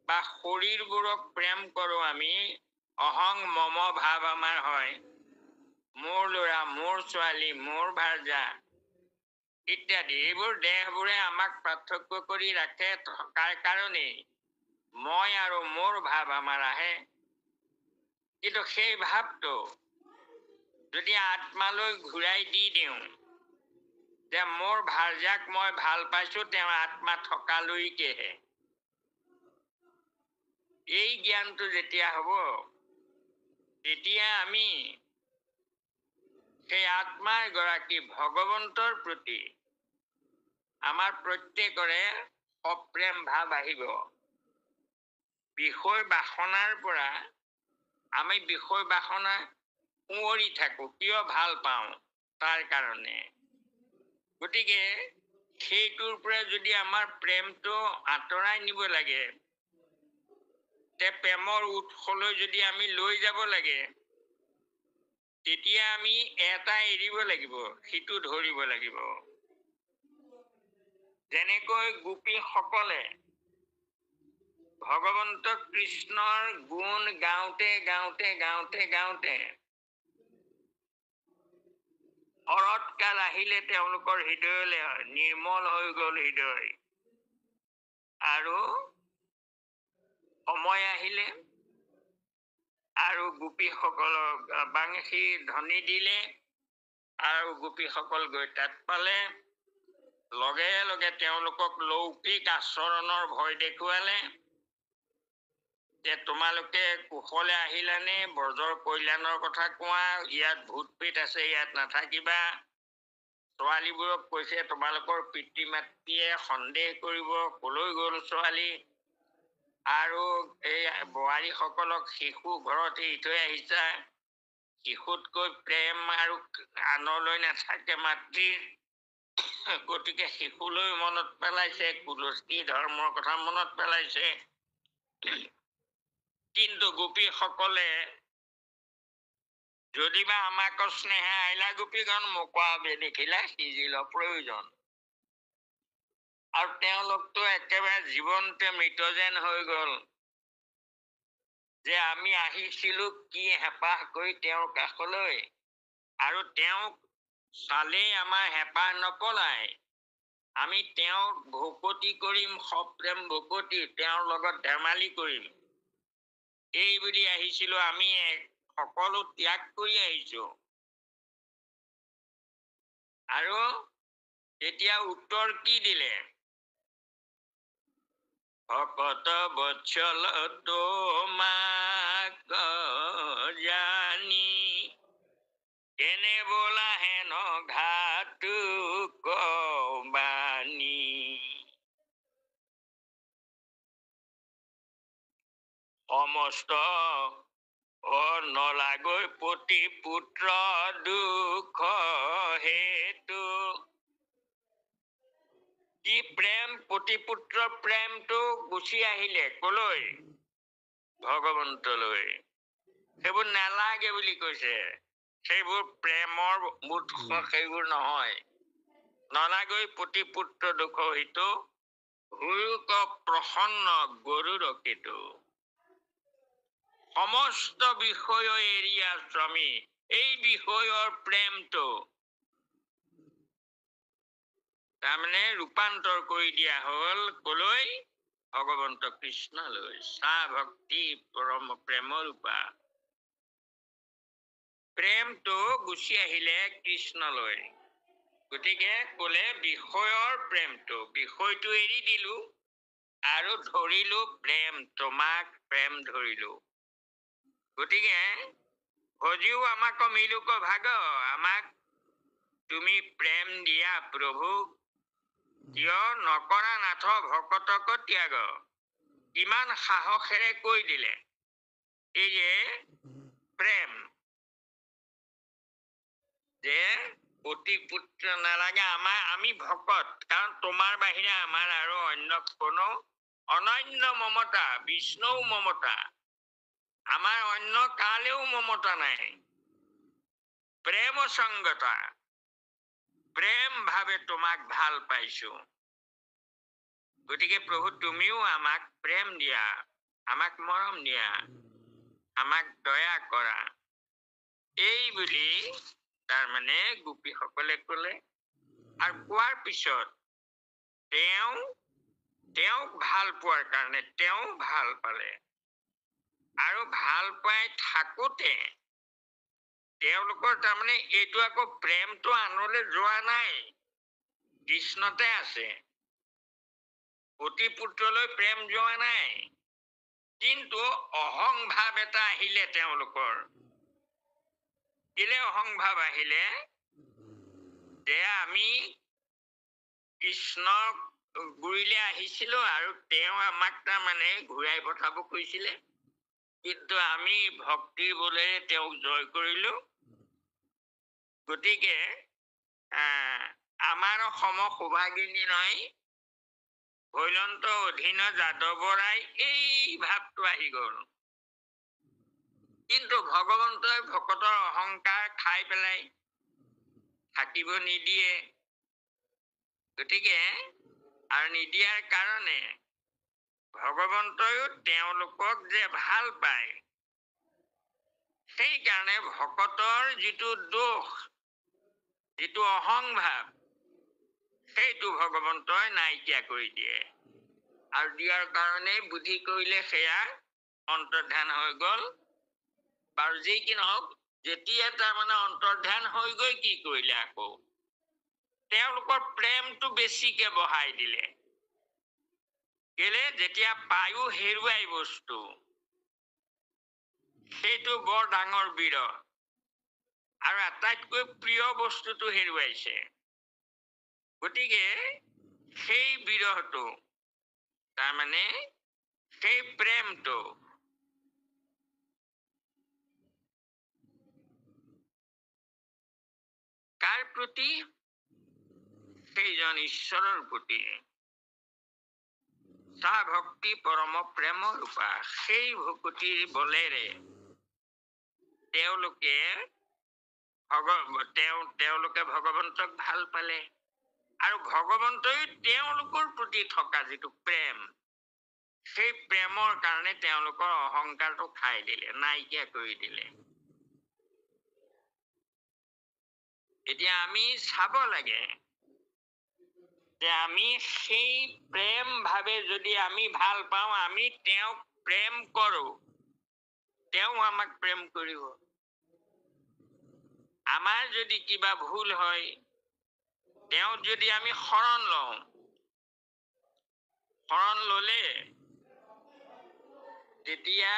বা শৰীৰবোৰক প্ৰেম কৰো, আমি অহং মম ভাৱ আমাৰ হয়। মোৰ ল'ৰা, মোৰ ছোৱালী, মোৰ ভাৰ্যা ইত্যাদি। এইবোৰ দেহবোৰে আমাক পাৰ্থক্য কৰি ৰাখে থকাৰ কাৰণেই মই আৰু মোৰ ভাৱ আমাৰ আহে। কিন্তু সেই ভাৱটো যদি আত্মালৈ ঘূৰাই দি দিওঁ, যে মোৰ ভাৰ্যাক মই ভাল পাইছো, তেওঁ আত্মা থকালৈকেহে, এই জ্ঞানটো যেতিয়া হ'ব তেতিয়া আমি সেই আত্মাৰ গৰাকী ভগৱন্তৰ প্ৰতি আমাৰ প্ৰত্যেকৰে সপ্ৰেম ভাৱ আহিব। বিষয় বাসনাৰ পৰা আমি বিষয় বাসনা সোঁৱৰি থাকো, কিয় ভাল পাওঁ তাৰ কাৰণে। গতিকে সেইটোৰ পৰা যদি আমাৰ প্ৰেমটো আঁতৰাই নিব লাগে, তে প্ৰেমৰ উৎসলৈ যদি আমি লৈ যাব লাগে, তেতিয়া আমি এটা এৰিব লাগিব, সিটো ধৰিব লাগিব। যেনেকৈ গোপীসকলে ভগৱন্ত কৃষ্ণৰ গুণ গাওঁতে গাওঁতে গাওঁতে গাওঁতে শৰৎকাল আহিলে তেওঁলোকৰ হৃদয়লৈ নিৰ্মল হৈ গ'ল হৃদয়, আৰু সময় আহিলে আৰু গোপীসকলক বাংশী ধ্বনি দিলে, আৰু গোপীসকল গৈ তাত পালে, লগে লগে তেওঁলোকক লৌকিক আচৰণৰ ভয় দেখুৱালে যে তোমালোকে কুশলে আহিলানে, ব্ৰজৰ কল্যাণৰ কথা কোৱা, ইয়াত ভূত প্ৰেত আছে, ইয়াত নাথাকিবা। ছোৱালীবোৰক কৈছে তোমালোকৰ পিতৃ মাতৃয়ে সন্দেহ কৰিব, কলৈ গ'ল ছোৱালী, আৰু এই বোৱাৰীসকলক শিশু ঘৰত এৰি থৈ আহিছা, শিশুতকৈ প্ৰেম আৰু আনলৈ নাথাকে মাতৃৰ, গতিকে শিশুলৈ মনত পেলাইছে, কুলস্থী ধৰ্মৰ কথা মনত পেলাইছে। কিন্তু গোপীসকলে যদিবা আমাক স্নেহে আহিলা গোপীগণ মোকোৱা দেখিলা সিজিল প্ৰয়োজন, আৰু তেওঁলোকতো একেবাৰে জীৱনতে মৃত যেন হৈ গ'ল, যে আমি আহিছিলো কি হেঁপাহ কৰি তেওঁৰ কাষলৈ, আৰু তেওঁক চালেই আমাৰ হেঁপাহ নপলাই, আমি তেওঁক ভকতি কৰিম, সপ্ৰেম ভকতি, তেওঁৰ লগত ধেমালি কৰিম, এই বুলি আহিছিলো। আমি সকলো ত্যাগ কৰি আহিছো। আৰু তেতিয়া উত্তৰ কি দিলে? ভকত বৎসল তোমাক জানি, কেনে বোলা হেন ঘাটু কবানি। সমস্ত নলাগৈ পতি পুত্ৰ দুখ হেতু। কি প্ৰেম, পতিপুত্ৰ প্ৰেমটো গুচি আহিলে কলৈ? ভগৱন্তলৈ। সেইবোৰ নালাগে বুলি কৈছে, সেইবোৰ প্ৰেমৰ উৎস, সেইবোৰ নহয়। নলাগৈ পতিপুত্ৰ দুখ হেতু, হুৰুক প্ৰসন্ন গৰুৰ কেতু। সমস্ত বিষয় এৰিয়া স্বামী, এই বিষয়ৰ প্ৰেমটো তাৰমানে ৰূপান্তৰ কৰি দিয়া হল কলৈ? ভগৱন্ত কৃষ্ণলৈ। চা ভক্তি পৰম প্ৰেম ৰূপা। প্ৰেমটো গুচি আহিলে কৃষ্ণলৈ। গতিকে কলে বিষয়ৰ প্ৰেমটো, বিষয়টো এৰি দিলো আৰু ধৰিলো প্ৰেম, তোমাক প্ৰেম ধৰিলো। গতিকে ভজিও আমাক মিলুক ভাগ, আমাক তুমি প্ৰেম দিয়া প্ৰভু, কিয় নকৰা নাথ ভকতক ত্যাগ। কিমান সাহসেৰে কৈ দিলে এই যে প্ৰেম, যে অতি পুত্ৰ নালাগে আমাৰ, আমি ভকত, কাৰণ তোমাৰ বাহিৰে আমাৰ আৰু অন্য কোনো, অনন্য মমতা, বিষ্ণু মমতা, আমাৰ অন্য কালেও মমতা নাই। প্ৰেম সংগতা, প্ৰেম ভাৱে তোমাক ভাল পাইছো। গতিকে প্ৰভু তুমিও আমাক প্ৰেম দিয়া, আমাক মৰম দিয়া, আমাক দয়া কৰা, এই বুলি তাৰমানে গোপীসকলে কলে। আৰু কোৱাৰ পিছত তেওঁক ভাল পোৱাৰ কাৰণে তেওঁ ভাল পালে, আৰু ভাল পাই থাকোতে তেওঁলোকৰ তাৰমানে এইটো আকৌ প্ৰেমটো আনলৈ যোৱা নাই, কৃষ্ণতে আছে। অতি পুত্ৰলৈ প্ৰেম যোৱা নাই। কিন্তু অহংভাৱ এটা আহিলে তেওঁলোকৰ। কেলে অহংভাৱ আহিলে? যে আমি কৃষ্ণক গুৰিলে আহিছিলো আৰু তেওঁ আমাক তাৰমানে ঘূৰাই পঠাব খুজিছিলে, কিন্তু আমি ভক্তিৰ বলেৰে তেওঁক জয় কৰিলো। গতিকে আমাৰ সম সৌভাগিনী নহয়, হৈলন্ত অধীন যাদৱৰাই এই ভাৱটো আহি গল। কিন্তু ভগৱন্তই ভকতৰ অহংকাৰ খাই পেলাই থাকিব নিদিয়ে। গতিকে আৰু নিদিয়াৰ কাৰণে ভগৱন্তইও তেওঁলোকক যে ভাল পায়, সেইকাৰণে ভকতৰ যিটো দোষ, যিটো অহংভাৱ, সেইটো ভগৱন্তই নাইকিয়া কৰি দিয়ে। আৰু দিয়াৰ কাৰণে বুদ্ধি কৰিলে সেয়া অন্তৰ্ধান হৈ গল। বাৰু যি কি নহওক, যেতিয়া তাৰমানে অন্তৰ্ধান হৈ গৈ কি কৰিলে, আকৌ তেওঁলোকৰ প্ৰেমটো বেছিকে বঢ়াই দিলে। কেলে? যেতিয়া পায়ো হেৰুৱাই বস্তু, সেইটো বৰ ডাঙৰ বিৰহ। আৰু আটাইতকৈ প্ৰিয় বস্তুটো হেৰুৱাইছে। গতিকে সেই বিৰহটো, তাৰমানে সেই প্ৰেমটো কাৰ প্ৰতি? সেইজন ঈশ্বৰৰ প্ৰতি। চা ভক্তি পৰম প্ৰেম ৰূপা। সেই ভকতিৰ বলেৰে তেওঁলোকে ভগৱন্তক ভাল পালে। আৰু ভগৱন্তই তেওঁলোকৰ প্ৰতি থকা যিটো প্ৰেম, সেই প্ৰেমৰ কাৰণে তেওঁলোকৰ অহংকাৰটো খাই দিলে, নাইকিয়া কৰি দিলে। এতিয়া আমি চাব লাগে যে আমি সেই প্ৰেম ভাৱে যদি আমি ভাল পাওঁ, আমি তেওঁক প্ৰেম কৰো, তেওঁ আমাক প্ৰেম কৰিব। আমাৰ যদি কিবা ভুল হয়, তেওঁ যদি আমি শৰণ লওঁ, শৰণ ললে তেতিয়া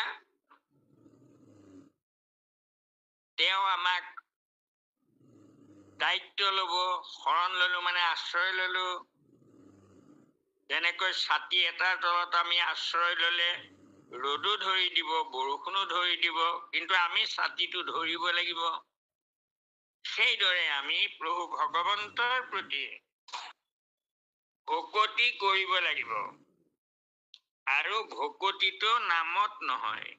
তেওঁ আমাক দায়িত্ব লব। শৰণ ললো মানে আশ্ৰয় ললো। যেনেকৈ ছাতি এটাৰ তলত আমি আশ্ৰয় ললে ৰ'দো ধৰি দিব, বৰষুণো ধৰি দিব, কিন্তু আমি ছাতিটো ধৰিব লাগিব। সেইদৰে আমি প্ৰভু ভগৱন্তৰ প্ৰতি ভকতি কৰিব লাগিব। আৰু ভকতিটো নামত নহয়,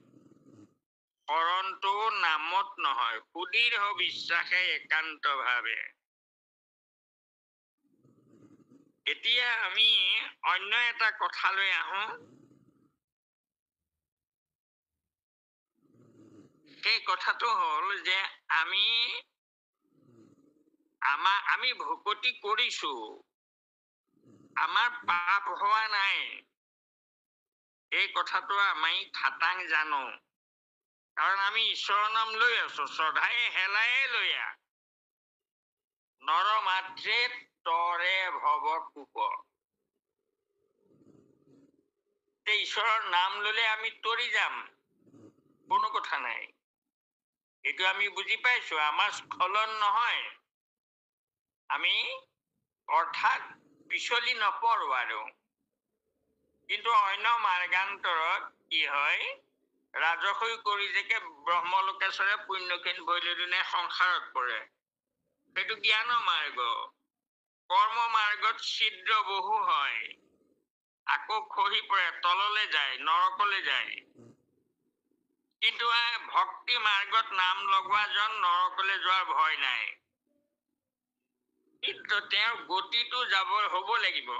শৰণটো নামত নহয়, সুদৃঢ় বিশ্বাসে একান্ত ভাৱে। এতিয়া আমি অন্য এটা কথালৈ আহো। সেই কথাটো হল যে আমি ভকতি কৰিছো, আমাৰ পাপ হোৱা নাই, এই কথাটো আমি খাটাং জানো। কাৰণ আমি ঈশ্বৰৰ নাম লৈ আছো, শ্ৰদ্ধায়ে হেলায়ে লৈয়া নৰ মাত্ৰে তৰে ভৱ কূপ। ঈশ্বৰৰ নাম ললে আমি তৰি যাম, কোনো কথা নাই। এইটো আমি বুজি পাইছো, আমাৰ স্খলন নহয়। আমি অৰ্থাৎ পিছলি নপৰো আৰু। কিন্তু অন্য মাৰ্গান্তৰত কি হয়, ৰাজসই কৰি যেকে ব্ৰহ্মলোকেশ্বৰে পুণ্যক্ষীণ বৈলদিনে সংসাৰত পৰে, সেইটো জ্ঞান মাৰ্গ। কৰ্ম মাৰ্গত ছিদ্ৰ বহু হয়, আকৌ খহি পৰে, তললে যায়, নৰকলে যায়। কিন্তু ভক্তি মাৰ্গত নাম লগোৱা জন নৰকলে যোৱাৰ ভয় নাই। কিন্তু তেওঁৰ গতিটো হব লাগিব।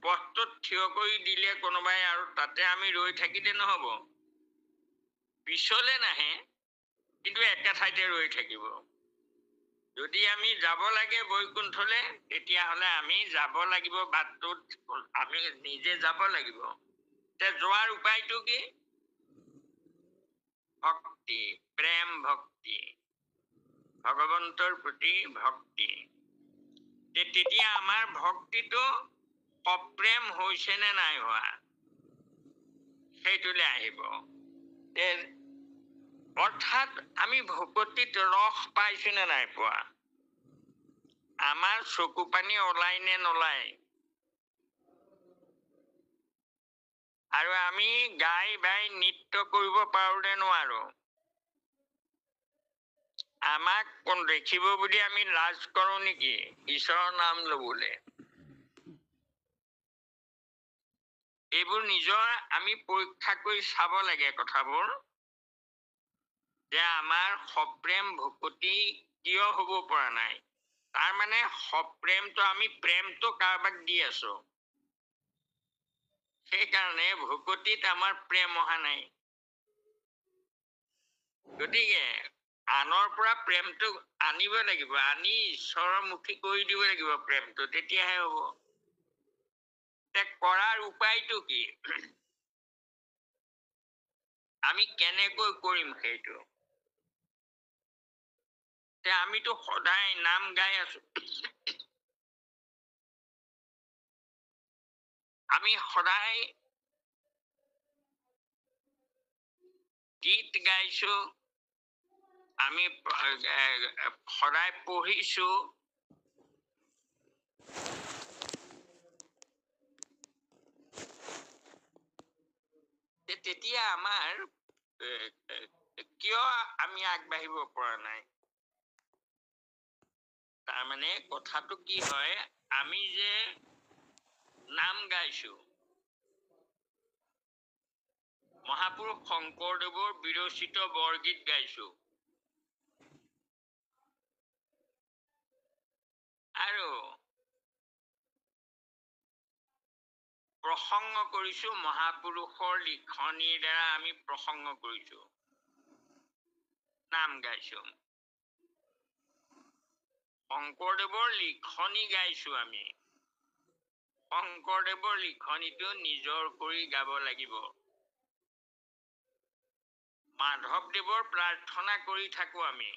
পথটোত থিয় কৰি দিলে কোনোবাই আৰু তাতে আমি ৰৈ থাকিলে নহব। পিছলে নাহে, কিন্তু একে ঠাইতে ৰৈ থাকিব। যদি আমি যাব লাগে বৈকুণ্ঠলে, তেতিয়াহলে আমি যাব লাগিব, বাটটোত আমি নিজে যাব লাগিব। যোৱাৰ উপায়টো কি? ভক্তি, প্ৰেম ভক্তি, ভগৱন্তৰ প্ৰতি ভক্তি। তেতিয়া আমাৰ ভক্তিটো সপ্ৰেম হৈছে নে নাই হোৱা? সেইটোলৈ আহিব। অৰ্থাৎ আমি ভকতিত ৰস পাইছো নে নাই পোৱা? আমাৰ চকু পানী ওলাই নে নোলায়? আৰু আমি গাই বাই নৃত্য কৰিব পাৰো নে নোৱাৰো? আমাক কোন দেখিব বুলি আমি লাজ কৰো নেকি ঈশ্বৰৰ নাম লবলৈ? এইবোৰ নিজৰ আমি পৰীক্ষা কৰি চাব লাগে কথাবোৰ, যে আমাৰ সপ্ৰেম ভকতি কিয় হব পৰা নাই। তাৰ মানে সপ্ৰেমটো আমি প্ৰেমটো কাৰোবাক দি আছো, সেইকাৰণে ভকতিত আমাৰ প্ৰেম অহা নাই। গতিকে আনৰ পৰা প্ৰেমটো আনিব লাগিব, আনি ঈশ্বৰৰ মুখী কৰি দিব লাগিব প্ৰেমটো, তেতিয়াহে হব। কৰাৰ উপায়টো কি? আমি কেনেকৈ কৰিম সেইটো? আমিতো সদায় নাম গাই আছো, আমি সদায় গীত গাইছো, আমি সদায় পঢ়িছো, তেতিয়া আমাৰ কিয় আমি আগবাঢ়িব পৰা নাই? তাৰমানে কথাটো কি হয়, আমি যে নাম গাইছো, মহাপুৰুষ শংকৰদেৱৰ বিৰচিত বৰগীত গাইছো, আৰু প্ৰসংগ কৰিছো, মহাপুৰুষৰ লিখনিৰ দ্বাৰা আমি প্ৰসংগ কৰিছো, নাম গাইছো, শংকৰদেৱৰ লিখনি গাইছো আমি। শংকৰদেৱৰ লিখনিটো নিজৰ কৰি গাব লাগিব। মাধৱদেৱৰ প্ৰাৰ্থনা কৰি থাকো আমি,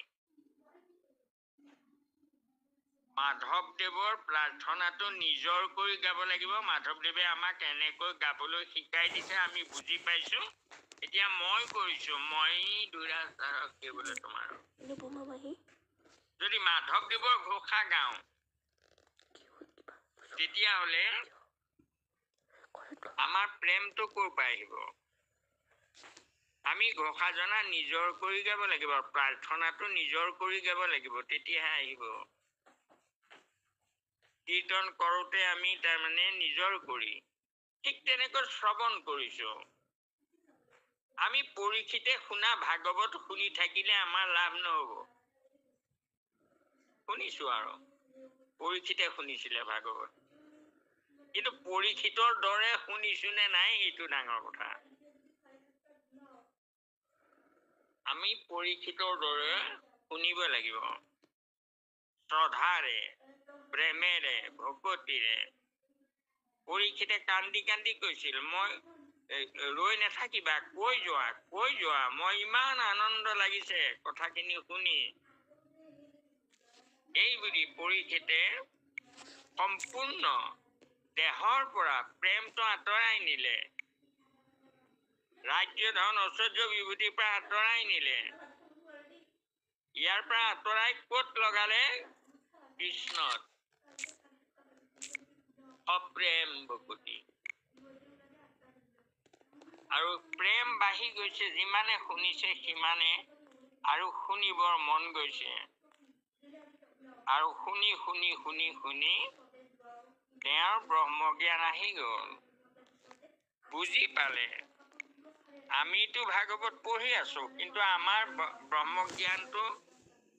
মাধৱদেৱৰ প্ৰাৰ্থনাটো নিজৰ কৰি গাব লাগিব। মাধৱদেৱে আমাক এনেকৈ গাবলৈ শিকাই দিছে, আমি বুজি পাইছো, এতিয়া মই কৰিছো, মই বোলে তোমাৰ যদি মাধৱদেৱৰ ঘোষা গাওঁ, তেতিয়াহলে আমাৰ প্ৰেমটো ক'ৰ পৰা আহিব? আমি ঘোষা জনা নিজৰ কৰি গাব লাগিব, প্ৰাৰ্থনাটো নিজৰ কৰি গাব লাগিব, তেতিয়াহে আহিব। কীৰ্তন কৰোতে আমি তাৰমানে নিজৰ কৰি, ঠিক তেনেকৈ শ্ৰৱণ কৰিছো। আমি পৰীক্ষিতে শুনা ভাগৱত শুনি থাকিলে আমাৰ লাভ নহব। শুনিছো আৰু পৰীক্ষিতে শুনিছিলে ভাগৱত, কিন্তু পৰীক্ষিতৰ দৰে শুনিছো নে নাই এইটো ডাঙৰ কথা। আমি পৰীক্ষিতৰ দৰে শুনিব লাগিব, শ্ৰদ্ধাৰে, প্ৰেমেৰে, ভকতিৰে। পৰীক্ষিতে কান্দি কান্দি কৈছিল, মই ৰৈ নাথাকিবা, কৈ যোৱা, মই ইমান আনন্দ লাগিছে কথাখিনি শুনি। এই বুলি পৰীক্ষিতে সম্পূৰ্ণ দেহৰ পৰা প্ৰেমটো আঁতৰাই নিলে, ৰাজ্য ধন ঐশ্বৰ্য বিভূতিৰ পৰা আঁতৰাই নিলে। ইয়াৰ পৰা আঁতৰাই ক'ত লগালে? কৃষ্ণত। অপ্ৰেম ভকতি। আৰু প্ৰেম বাঢ়ি গৈছে, যিমানে শুনিছে সিমানে আৰু শুনিবৰ মন গৈছে। আৰু শুনি শুনি শুনি শুনি তেওঁৰ ব্ৰহ্মজ্ঞান আহি গল, বুজি পালে। আমিতো ভাগৱত পঢ়ি আছো, কিন্তু আমাৰ ব্ৰহ্মজ্ঞানটো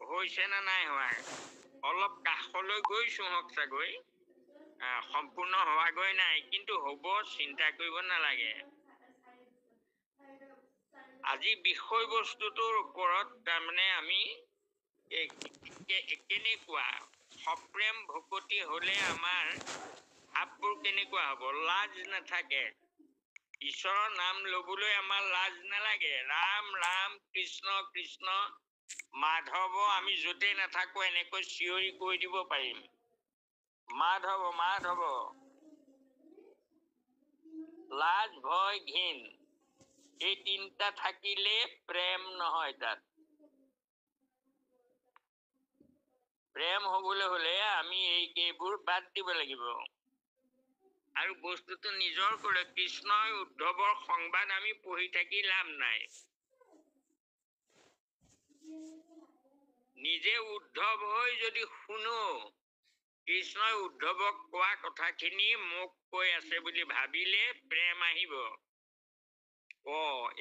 হৈছে নে নাই হোৱা? অলপ কাষলৈ গৈছো হওক চাগৈ, সম্পূৰ্ণ হোৱাগৈ নাই, কিন্তু হব, চিন্তা কৰিব নালাগে। আজি বিষয়বস্তুটোৰ ওপৰত তাৰমানে আমি কেনেকুৱা সপ্ৰেম ভকতি হলে আমাৰ ভাৱবোৰ কেনেকুৱা হব? লাজ নাথাকে, ঈশ্বৰৰ নাম লবলৈ আমাৰ লাজ নালাগে। ৰাম ৰাম, কৃষ্ণ কৃষ্ণ, মাধৱ, আমি য'তেই নাথাকো এনেকৈ চিঞৰি কৈ দিব পাৰিম, মাধৱ মাধৱ। লাজ ভয় ঘিণ এই তিনিটা থাকিলে প্ৰেম নহয় তাত। প্ৰেম হবলৈ হলে আমি এইবোৰ বাদ দিব লাগিব। আৰু বস্তুটো নিজৰ কৰে। কৃষ্ণই উদ্ধৱৰ সংবাদ আমি পঢ়ি থাকি লাভ নাই। নিজে উদ্ধৱ হৈ যদি শুনো, কৃষ্ণই উদ্ধৱক কোৱা কথাখিনি মোক কৈ আছে বুলি ভাবিলে প্ৰেম আহিব।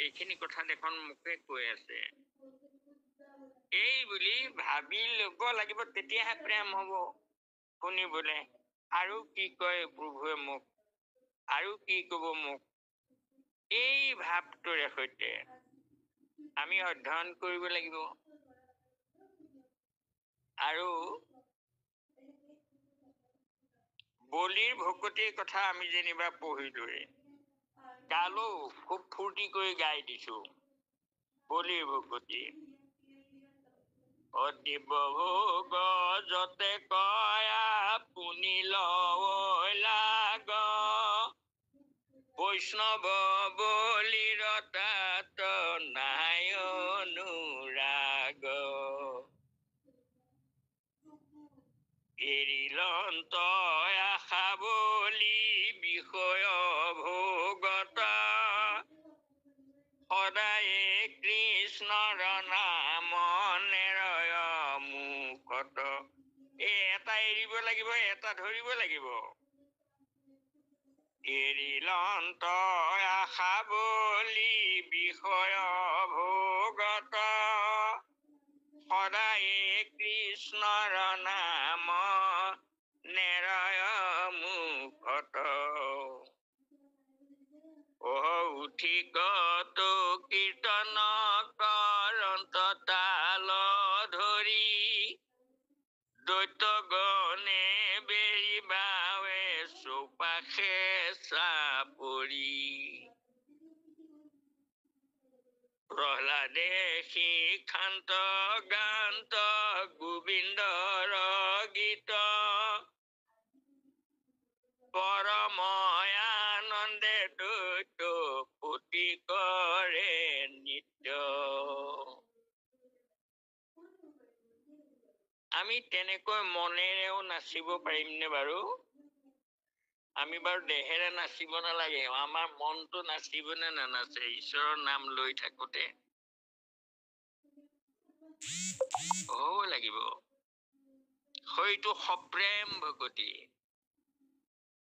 এইখিনি কথা দেখোন মোকে কৈ আছে, এই বুলি ভাবি ল'ব লাগিব, তেতিয়াহে প্ৰেম হব শুনিবলে। আৰু কি কয় প্ৰভুৱে মোক, আৰু কি কব মোক, এই ভাৱটোৰে সৈতে আমি অধ্যয়ন কৰিব লাগিব। আৰু বলিৰ ভকতিৰ কথা আমি যেনিবা পঢ়িলোৱে, গালো, খুব ফূৰ্তি কৰি গাই দিছো বলিৰ ভকতি। অদিব ভোগ যতে কয় আপুনি লয় লাগ, বৈষ্ণৱ বলিৰ তাত নাই অনুৰাগ। এৰিলন্ত আশা বলি বিষয় ভোগতা, সদায়ে কৃষ্ণৰ নাম নেৰয় মুখত। এটা এৰিব লাগিব, এটা ধৰিব লাগিব। এৰিলন্ত আশা বলি বিষয় ভোগত, সদায়ে কৃষ্ণৰ নাম নেৰয় মুখত। উঠি কত কীৰ্তন কৰন্ত তাল ধৰি, দৈত্য গণে বেৰি বাৱে চৌপাশে চাপৰি। প্ৰহ্লাদে শিক্ষান্ত গান্ত গোবিন্দৰ গীত, পৰম আনন্দে দৈত্য পুতি কৰে নিত্য। আমি তেনেকৈ মনেৰেও নাচিব পাৰিমনে বাৰু? আমি বাৰু দেহেৰে নাচিব নালাগে, আমাৰ মনটো নাচিব নে নানাচে ঈশ্বৰৰ নাম লৈ থাকোতে? হ'ব লাগিব। সেইটো সপ্ৰেম ভকতি।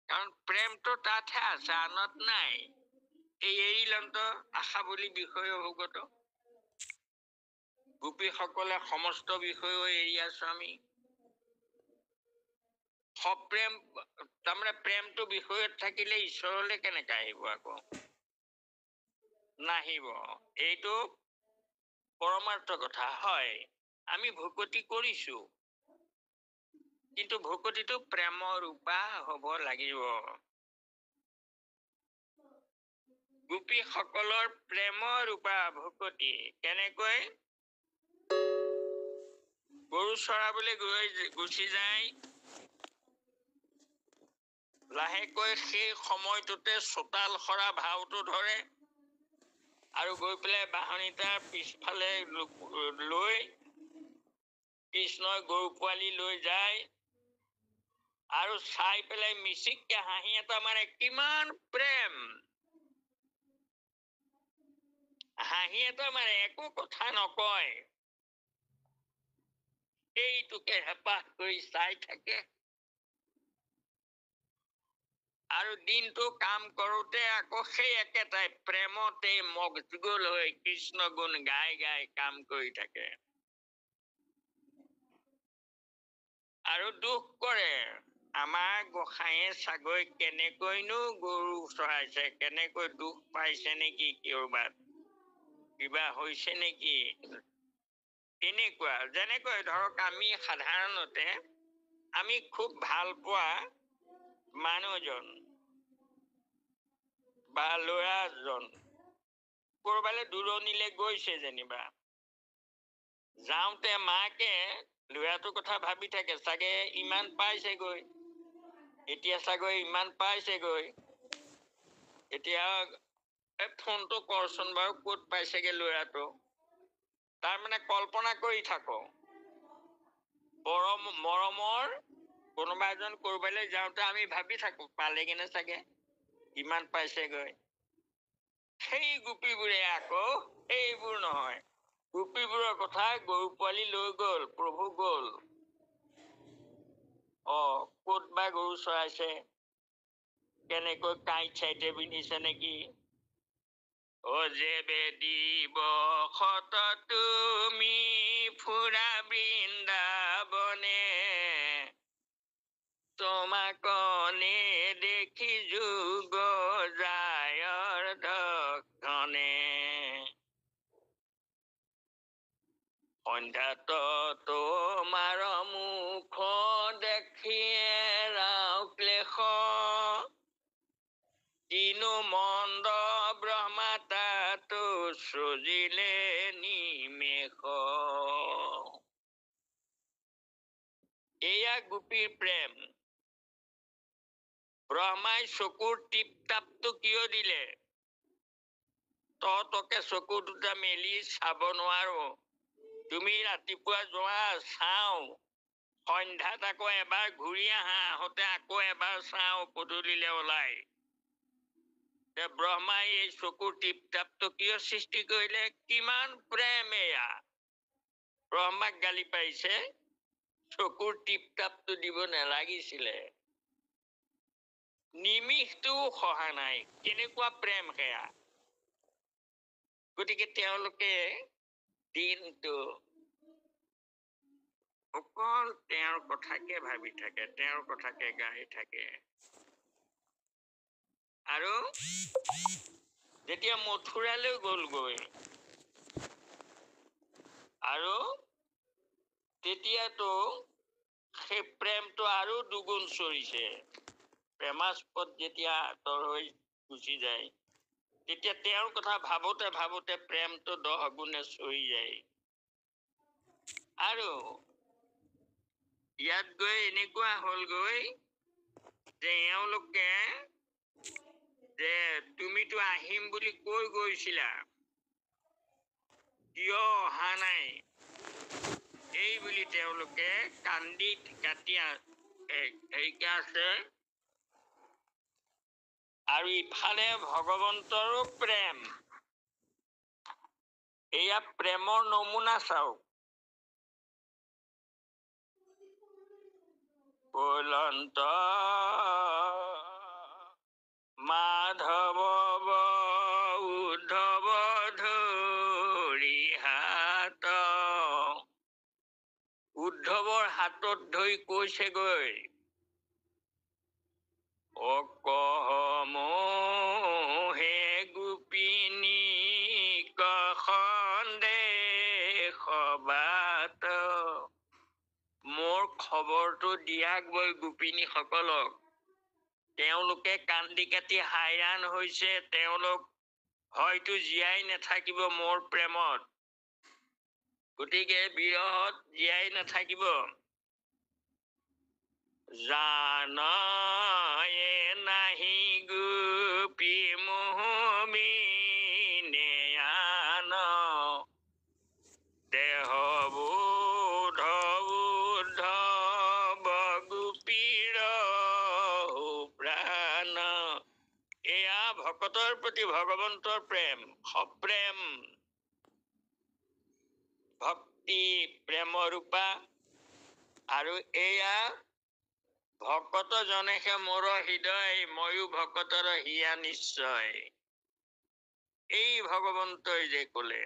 কাৰণ প্ৰেমটো তাতহে আছে, আনত নাই। এই এৰিলন্ত আশা বুলি বিষয় ভোগত গোপীসকলে সমস্ত বিষয় এৰি আছো আমি। সপ্ৰেম, তাৰমানে প্ৰেমটো বিষয়ত থাকিলে ঈশ্বৰলৈ কেনেকে আহিব আকৌ? নাহিব। এইটো পৰমাৰ্থ কথা হয়। আমি ভকতি কৰিছো, কিন্তু ভকতিটো প্ৰেমৰ ৰূপা হব লাগিব। গোপীসকলৰ প্ৰেমৰ ৰূপা ভকতি কেনেকৈ? গৰু চৰাবলৈ গুচি যায়, লাহেকৈ সেই সময়টোতে চোতাল সৰা ভাওটো ধৰে, আৰু গৈ পেলাই বাহনিটাৰ পিছফালে লৈ কৃষ্ণই গৰু পোৱালি লৈ যায়, আৰু চাই পেলাই মিচিককে হাঁহি এটা মাৰে। কিমান প্ৰেম! হাঁহি এটা মাৰে, একো কথা নকয়, এইটোকে হেঁপাহ কৰি চাই থাকে। আৰু দিনটো কাম কৰোতে আকৌ সেই একেটাই প্ৰেমতে মগজুল হৈ কৃষ্ণ গুণ গাই গাই কাম কৰি থাকে। আৰু দুখ কৰে, আমাৰ গোসাঁয়ে ছাগৈ কেনেকৈনো গৰু চৰাইছে, কেনেকৈ দুখ পাইছে নেকি, কৰবাত কিবা হৈছে নেকি। তেনেকুৱা, যেনেকৈ ধৰক আমি সাধাৰণতে আমি খুব ভাল পোৱা মানুহজন বা ল'ৰাজন কৰবালৈ দূৰণিলৈ গৈছে যেনিবা, যাওঁতে মাকে ল'ৰাটোৰ কথা ভাবি থাকে, চাগে ইমান পাইছেগৈ, এতিয়া চাগৈ ইমান পাইছেগৈ, এতিয়া এই ফোনটো কৰচোন বাৰু, ক'ত পাইছেগে ল'ৰাটো। তাৰমানে কল্পনা কৰি থাকো, মৰমৰ কোনোবা এজন কৰবালৈ যাওঁতে আমি ভাবি থাকো পালেগেনে চাগে, কিমান পাইছেগৈ। সেই গোপীবোৰে আকৌ এইবোৰ নহয়। গোপীবোৰৰ কথা, গৰু পোৱালি লৈ গল, প্ৰভু গল। ক'ত বা গৰু চৰাইছে, কেনেকৈ কাঁইট চাইতে পিন্ধিছে নেকি। যে বেদিব সত তুমি ফুৰা বৃন্দাবনে, তোমাকনে দেখি যুগ যায়ৰ দক্ষণে। সন্ধ্যাত তোমাৰ মুখ দেখিয়ে ৰাও ক্লেশ, কিনো মন্দ ব্ৰহ্মা তাতো সজিলে নিমেষ। এয়া গোপীৰ প্ৰেম। ব্ৰহ্মাই চকুৰ টিপ টাপটো কিয় দিলে? তকে চকু দুটা মেলি চাব নোৱাৰো। তুমি ৰাতিপুৱা যোৱা চাও, সন্ধ্যাত আকৌ এবাৰ ঘূৰি আহা, আহোঁতে আকৌ এবাৰ চাও পদূলিলে ওলাই। ব্ৰহ্মাই এই চকুৰ টিপ টাপটো কিয় সৃষ্টি কৰিলে? কিমান প্ৰেম এয়া। ব্ৰহ্মাক গালি পাৰিছে, চকুৰ টিপ টাপটো দিব নালাগিছিলে। নিমিষটোও সহা নাই, কেনেকুৱা প্ৰেম সেয়া। গতিকে তেওঁলোকে দিনটো অকল তেওঁৰ কথাকে ভাবি থাকে, তেওঁৰ কথাকে গাই থাকে। আৰু যেতিয়া মথুৰালৈ গলগৈ, আৰু তেতিয়াতো সেই প্ৰেমটো আৰু দুগুণ চৰিছে। প্ৰেমাস্পদ যেতিয়া আঁতৰ হৈ গুচি যায়, তেতিয়া তেওঁৰ কথা ভাবোতে ভাবোতে প্ৰেমটো 10 গুণে চৰি যায়। আৰু ইয়াত গৈ এনেকুৱা হলগৈ যে এওঁলোকে যে তুমিতো আহিম বুলি কৈ গৈছিলা, কিয় অহা নাই, এই বুলি তেওঁলোকে কান্দি কাটি হেৰিকে আছে। আৰু ইফালে ভগৱন্তৰো প্ৰেম। এয়া প্ৰেমৰ নমুনা চাওক। বলন্ত মাধৱ উদ্ধৱ ধৰি হাত, উদ্ধৱৰ হাতত ধৰি কৈছেগৈ, অকমোহে গোপিনী সন্দেহ বাত, মোৰ খবৰটো দিয়াগৈ গোপিনীসকলক। তেওঁলোকে কান্দি কাটি হাইৰাণ হৈছে, তেওঁলোক হয়তো জীয়াই নাথাকিব মোৰ প্ৰেমত, গতিকে বিৰহত জীয়াই নাথাকিব। জানয়ে নাহি গোপী মোহবিনে আন, দেহ বোধ উদ্ধৱ গোপীৰ প্ৰাণ। এয়া ভকতৰ প্ৰতি ভগৱন্তৰ প্ৰেম, সপ্ৰেম ভক্তি প্ৰেমৰ ৰূপা। আৰু এয়া ভকত জনেহে মোৰ হৃদয়, ময়ো ভকতৰ হিয়া নিশ্চয়। এই ভগৱন্তই যে কলে।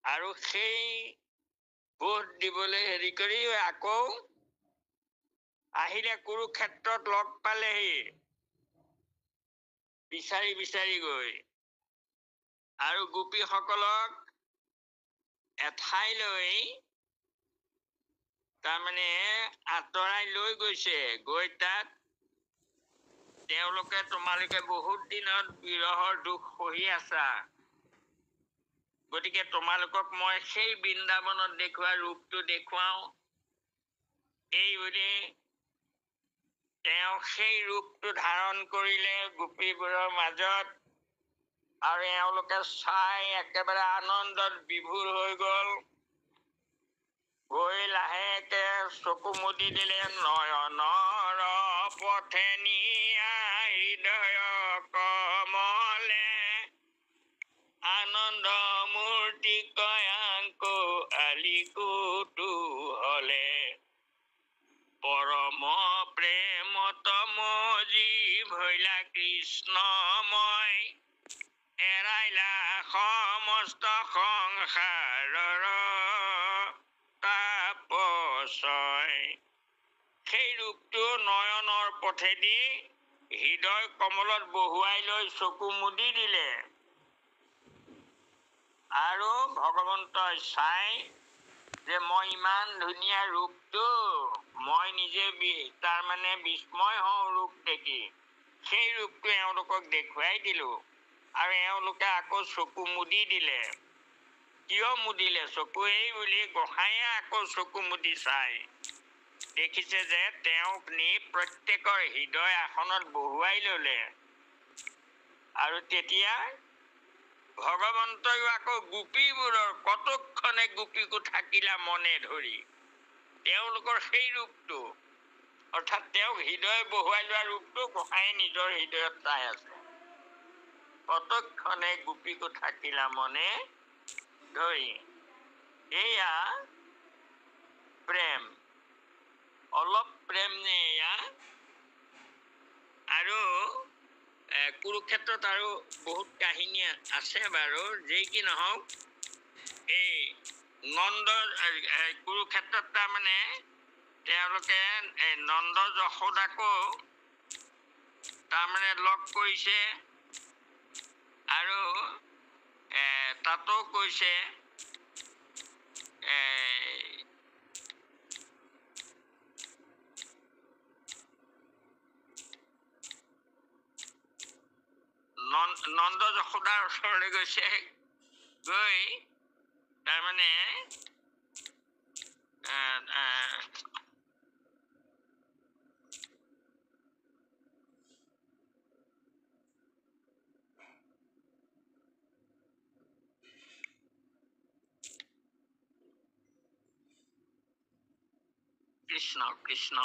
আৰু সেই বোধ দিবলৈ হেৰি কৰি আকৌ আহিলে, কুৰুক্ষেত্ৰত লগ পালেহি বিচাৰি বিচাৰি গৈ, আৰু গোপীসকলক এঠাইলৈ তাৰমানে আঁতৰাই লৈ গৈছে। গৈ তাত তেওঁলোকে, তোমালোকে বহুত দিনত বিৰহৰ দুখ সহি আছা, গতিকে তোমালোকক মই সেই বৃন্দাবনত দেখুওৱা ৰূপটো দেখুৱাও, এই বুলি তেওঁ সেই ৰূপটো ধাৰণ কৰিলে গোপীবোৰৰ মাজত, আৰু এওঁলোকে চাই একেবাৰে আনন্দত বিভোৰ হৈ গল। গৈ লাহেকে চকু মুদি দিলে, নয়নৰ পথে নিয়া হৃদয় কমলে, আনন্দ মূৰ্তি কয়াংক আলিকুটু হলে, পৰম প্ৰেমত মজি ভৈলা কৃষ্ণময়, এৰাইলা সমস্ত সংসাৰৰ তাপছয়। সেই ৰূপটো নয়নৰ পথেদি হৃদয় কমলত বহুৱাই লৈ চকু মুদি দিলে, আৰু ভগৱন্তই চাই যে মই ইমান ধুনীয়া ৰূপটো, মই নিজে তাৰমানে বিস্ময় হওঁ ৰূপ দেখি। সেই ৰূপটো এওঁলোকক দেখুৱাই দিলো, আৰু এওঁলোকে আকৌ চকু মুদি দিলে। কিয় মুদিলে চকু? এই বুলি গোসাঁয়ে আকৌ চকু মুদি চাই দেখিছে যে তেওঁক নি প্ৰত্যেকৰ হৃদয় আসনত বহুৱাই ললে। আৰু তেতিয়া ভগৱন্তয়ো আকৌ গোপীবোৰৰ কতক্ষণে গোপীকো থাকিলা মনে ধৰি, তেওঁলোকৰ সেই ৰূপটো, অৰ্থাৎ তেওঁক হৃদয় বহুৱাই লোৱা ৰূপটো গোসাঁয়ে নিজৰ হৃদয়ত চাই আছে। কতক্ষণে গোপীকো থাকিলা মনে ধৰি, এয়া প্ৰেম। অলপ প্ৰেম নে এয়া? আৰু কুৰুক্ষেত্ৰত আৰু বহুত কাহিনী আছে বাৰু, যেই কি নহওক, এই নন্দ কুৰুক্ষেত্ৰত তাৰমানে তেওঁলোকে নন্দ যশোদাকো তাৰমানে লগ কৰিছে, আৰু তাতো কৈছে নন্দ যশোদাৰ ওচৰলৈ গৈছে, গৈ তাৰমানে কৃষ্ণ কৃষ্ণ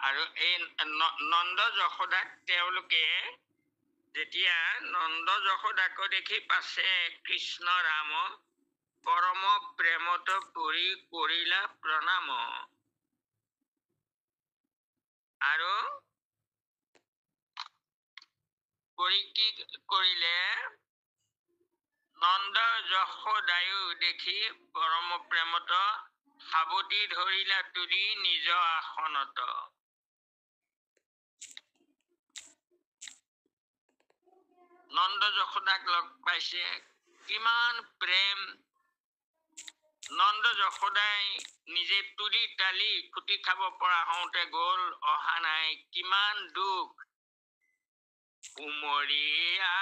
আৰু এই নন্দ যশোদাক তেওঁলোকে যেতিয়া নন্দ যশোদাকো দেখি পাছে কৃষ্ণ ৰাম পৰম প্ৰেমত পৰি কৰিলা প্ৰণাম, আৰু কৰি কি কৰিলে, নন্দ যশোদায়ো দেখি পৰম প্ৰেমত সাৱটি ধৰিলা তুলি নিজ আসনত। নন্দ যশোদাক লগ পাইছে, কিমান প্ৰেম। নন্দ যশোদাই নিজে তুলি তালি খুটি খাব পৰা হওঁতে গল, অহা নাই, কিমান দুখ। উমৰীয়া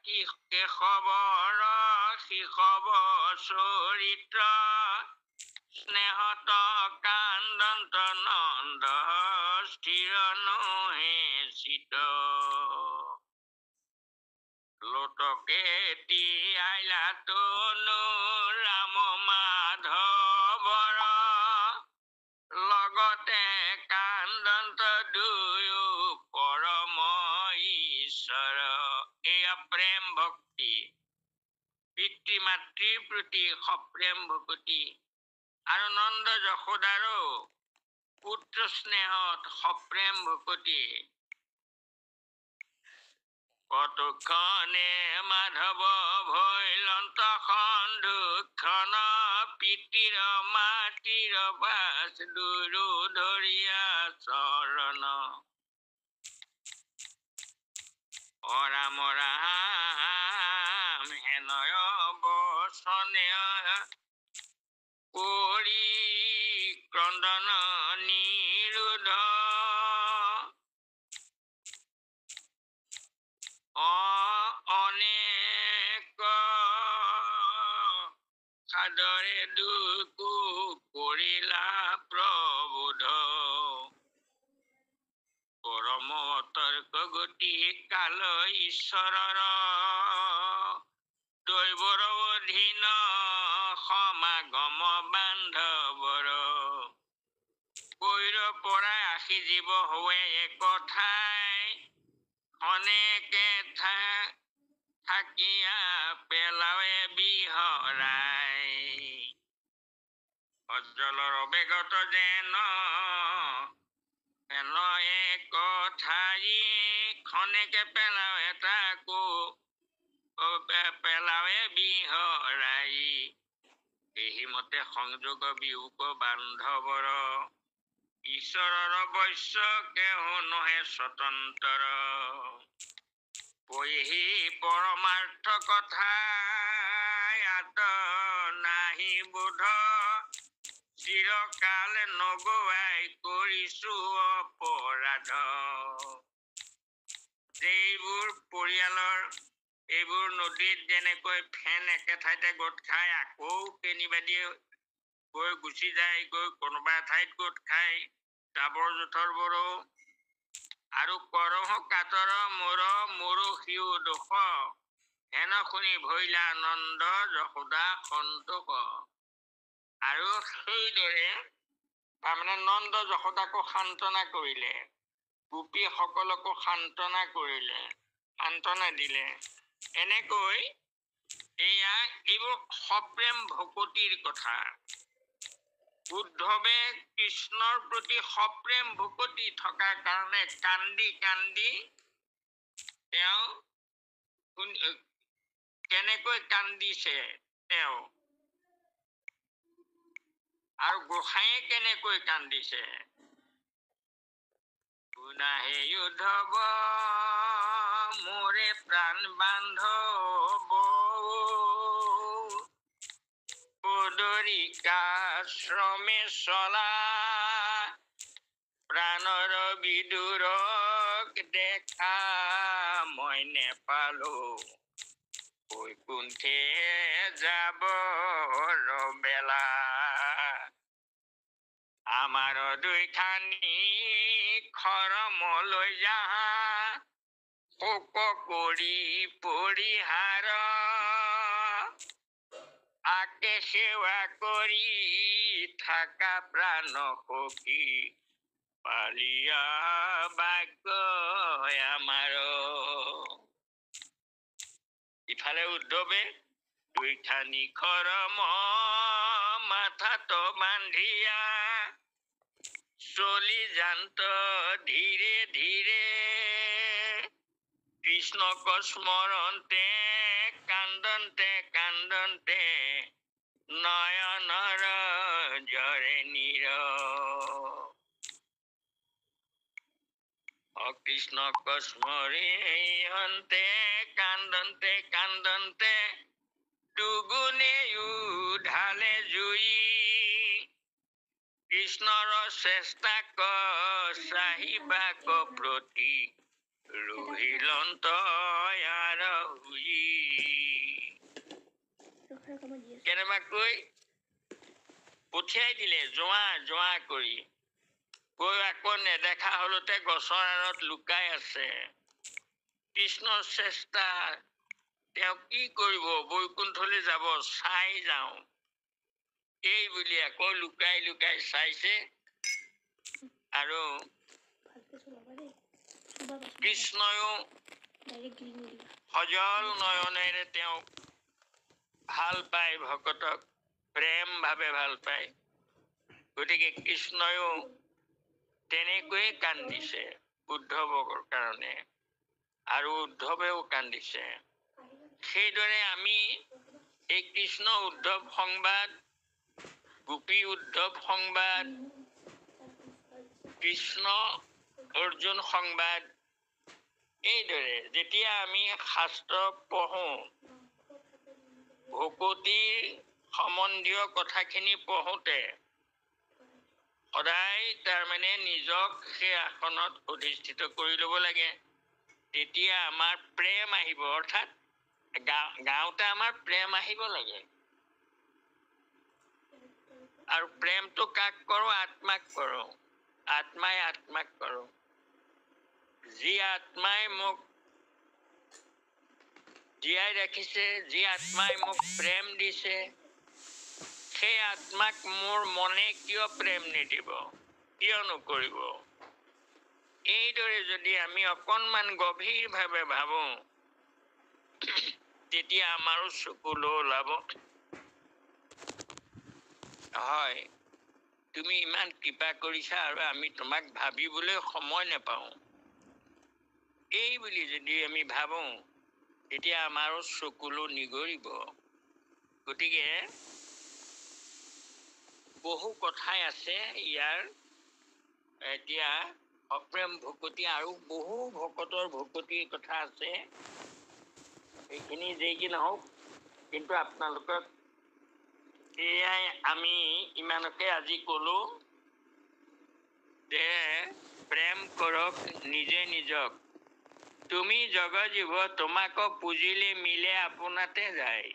কি কেশৱৰ শিশৱ চৰিত্ৰ, স্নেহত কান্দন্ত নন্দ স্থিৰ নহে চিত, লোটকে তিয়াইলা তনু ৰাম মাধৱৰ, লগতে কান্দন্ত দুয়ো পৰম ঈশ্বৰ। এয়া প্ৰেম ভক্তি, পিতৃ মাতৃৰ প্ৰতি সপ্ৰেম ভকতি, আৰু নন্দ যশোদাৰো পুত্ৰ স্নেহত সপ্ৰেম ভকতি। কতক্ষণে মাধৱ ভৈলন্ত সন্ধুক্ষণ, পিতৃৰ মাতৃৰ বাস দুয়ো ধৰিয়া চৰণ, ৰাম ৰাম হেনয় বচনে কৰি ক্ৰন্দন নিৰোধ, অনেক তাৰে দুকু কৰিলা প্ৰবোধ পৰম তৰ্ক গতি কাল ঈশ্বৰৰ দৈৱৰ অধীন সমাগম বান্ধৱৰ কৈৰ পৰাই আশী জীৱ হৈ একঠাই অনেকে থাকিয়া পেলাৱে বিহৰাই অজলৰ বেগত যেন একঠাই খনেকে পেলাৱে তাকো পেলাৱে বিহৰাই এই মতে সংযোগ বিয়োগ বান্ধৱৰ ঈশ্বৰৰ বৈশ্য কেহ নহে স্বতন্ত্ৰ পহি পৰমাৰ্থ কথা ইয়াত নাহি বোধ চিৰকাল নগোৱাই কৰিছো অপৰাধ এইবোৰ পৰিয়ালৰ এইবোৰ নদীত যেনেকৈ ফেন একে ঠাইতে গোট খাই আকৌ কেনিবাদি গৈ গুচি যায় গৈ কোনোবা ঠাইত গোট খাই জাবৰ জোথৰবোৰো আৰু কৰহ কাতৰ মোৰ সিও দোষ হেন শুনি ভৈলা নন্দ যশোদা সন্তোষ আৰু সেইদৰে তাৰমানে নন্দ যশোদাকো সান্তনা কৰিলে গোপীসকলকো সান্তনা কৰিলে সান্তনা দিলে এনেকৈ এইবোৰ সপ্ৰেম ভকতিৰ কথা উদ্ধৱে কৃষ্ণৰ প্ৰতি সপ্ৰেম ভকতি থকাৰ কাৰণে কান্দি কান্দি তেওঁ কেনেকৈ কান্দিছে তেওঁ আৰু গোসাঁয়ে কেনেকৈ কান্দিছে গুণাহে উদ্ধৱ মোৰে প্ৰাণ বান্ধৱ পদৰিকাশ্ৰমে চলা প্ৰাণৰ বিদুৰক দেখা মই নেপালো বৈকুণ্ঠে যাব বেলা আমাৰ দুইখানি খৰমলৈ যা শোক কৰি পৰিহাৰ আকে সেৱা কৰি থাকা প্ৰাণ সখী পালিয়া বাক্য আমাৰ ইফালে উদ্ধৱে দুইখানি খৰম মাথাত বান্ধিয়া চলি যান্ত ধীৰে ধীৰে কৃষ্ণক স্মৰণতে কান্দন্তে কান্দন্তে নয়নৰ জৰে নীৰ কৃষ্ণক স্মৰণতে কান্দন্তে কান্দন্তে দুগুণে উধালে জুই কৃষ্ণৰ চেষ্টা চাহিবাক প্ৰতি ৰহিলন্ত কেনেবাকৈ পঠিয়াই দিলে জোৱা জোৱা কৰি গৈ আকৌ নেদেখা হলতে গছৰ আঁৰত লুকাই আছে কৃষ্ণৰ চেষ্টা তেওঁ কি কৰিব বৈকুণ্ঠলৈ যাব চাই যাওঁ এই বুলি আকৌ লুকাই লুকাই চাইছে আৰু কৃষ্ণয়ো সজল নয়নেৰে তেওঁ ভাল পায় ভকতক প্ৰেম ভাৱে ভাল পায় গতিকে কৃষ্ণয়ো তেনেকৈয়ে কান্দিছে উদ্ধৱৰ কাৰণে আৰু উদ্ধৱেও কান্দিছে সেইদৰে আমি এই কৃষ্ণ উদ্ধৱ সংবাদ গোপী উদ্ধৱ সংবাদ কৃষ্ণ অৰ্জুন সংবাদ এইদৰে যেতিয়া আমি শাস্ত্ৰ পঢ়ো ভকতিৰ সম্বন্ধীয় কথাখিনি পঢ়োতে সদায় তাৰমানে নিজক সেই আসনত অধিষ্ঠিত কৰি ল'ব লাগে তেতিয়া আমাৰ প্ৰেম আহিব অৰ্থাৎ গাওঁতে আমাৰ প্ৰেম আহিব লাগে আৰু প্ৰেমটো কাক কৰোঁ? আত্মাক কৰোঁ। আত্মাই আত্মাক কৰোঁ। যি আত্মাই মোক জীয়াই ৰাখিছে, যি আত্মাই মোক প্ৰেম দিছে, সেই আত্মাক মোৰ মনে কিয় প্ৰেম নিদিব? কিয় নকৰিব? এইদৰে যদি আমি অকণমান গভীৰভাৱে ভাবোঁ, তেতিয়া আমাৰো চকুলো ওলাব। হয়, তুমি ইমান কৃপা কৰিছা আৰু আমি তোমাক ভাবিবলৈ সময় নাপাওঁ। এই বুলি যদি আমি ভাবোঁ, তেতিয়া আমাৰো চকুলো নিগৰিব। গতিকে বহু কথাই আছে ইয়াৰ। এতিয়া অপ্ৰেম ভকতি আৰু বহু ভকতৰ ভকতিৰ কথা আছে। এইখিনি যি কি নহওক, কিন্তু আপোনালোকক এয়াই আমি ইমানকে আজি ক'লো যে প্ৰেম কৰক নিজে নিজক। তুমি জগ জীৱ তোমাকো পুজিলে মিলে আপোনাতে যায়।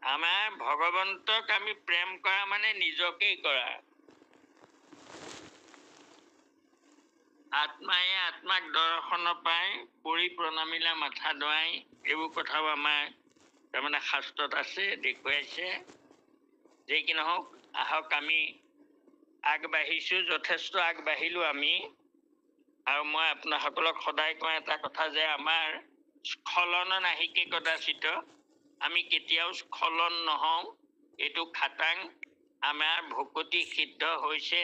আমাৰ ভগৱন্তক আমি প্ৰেম কৰা মানে নিজকেই কৰা। আত্মায়ে আত্মাক দৰ্শন পায়, পৰি প্ৰণামিলা মাথা দোৱাই, এইবোৰ কথাও আমাৰ তাৰমানে শাস্ত্ৰত আছে, দেখুৱাইছে। যি কি নহওক, আহক আমি আগবাঢ়িছোঁ, যথেষ্ট আগবাঢ়িলোঁ আমি। আৰু মই আপোনাসকলক সদায় কওঁ এটা কথা যে আমাৰ স্খলন নাহিকে কদাচিত, আমি কেতিয়াও স্খলন নহওঁ, এইটো খাটাং। আমাৰ ভকতি সিদ্ধ হৈছে,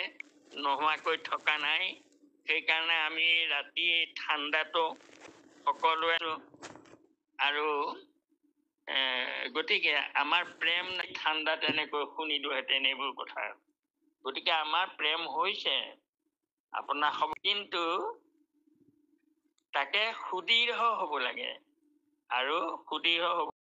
নোহোৱাকৈ থকা নাই। সেইকাৰণে আমি ৰাতি ঠাণ্ডাটো সকলোৱে আৰু গতিকে আমাৰ প্ৰেম ঠাণ্ডা তেনেকৈ শুনিলোহেঁতেন এইবোৰ কথা। গতিকে আমাৰ প্ৰেম হৈছে আপোনাৰ সব, কিন্তু তাকে সুদৃঢ় হ'ব লাগে আৰু সুদৃঢ় হ'ব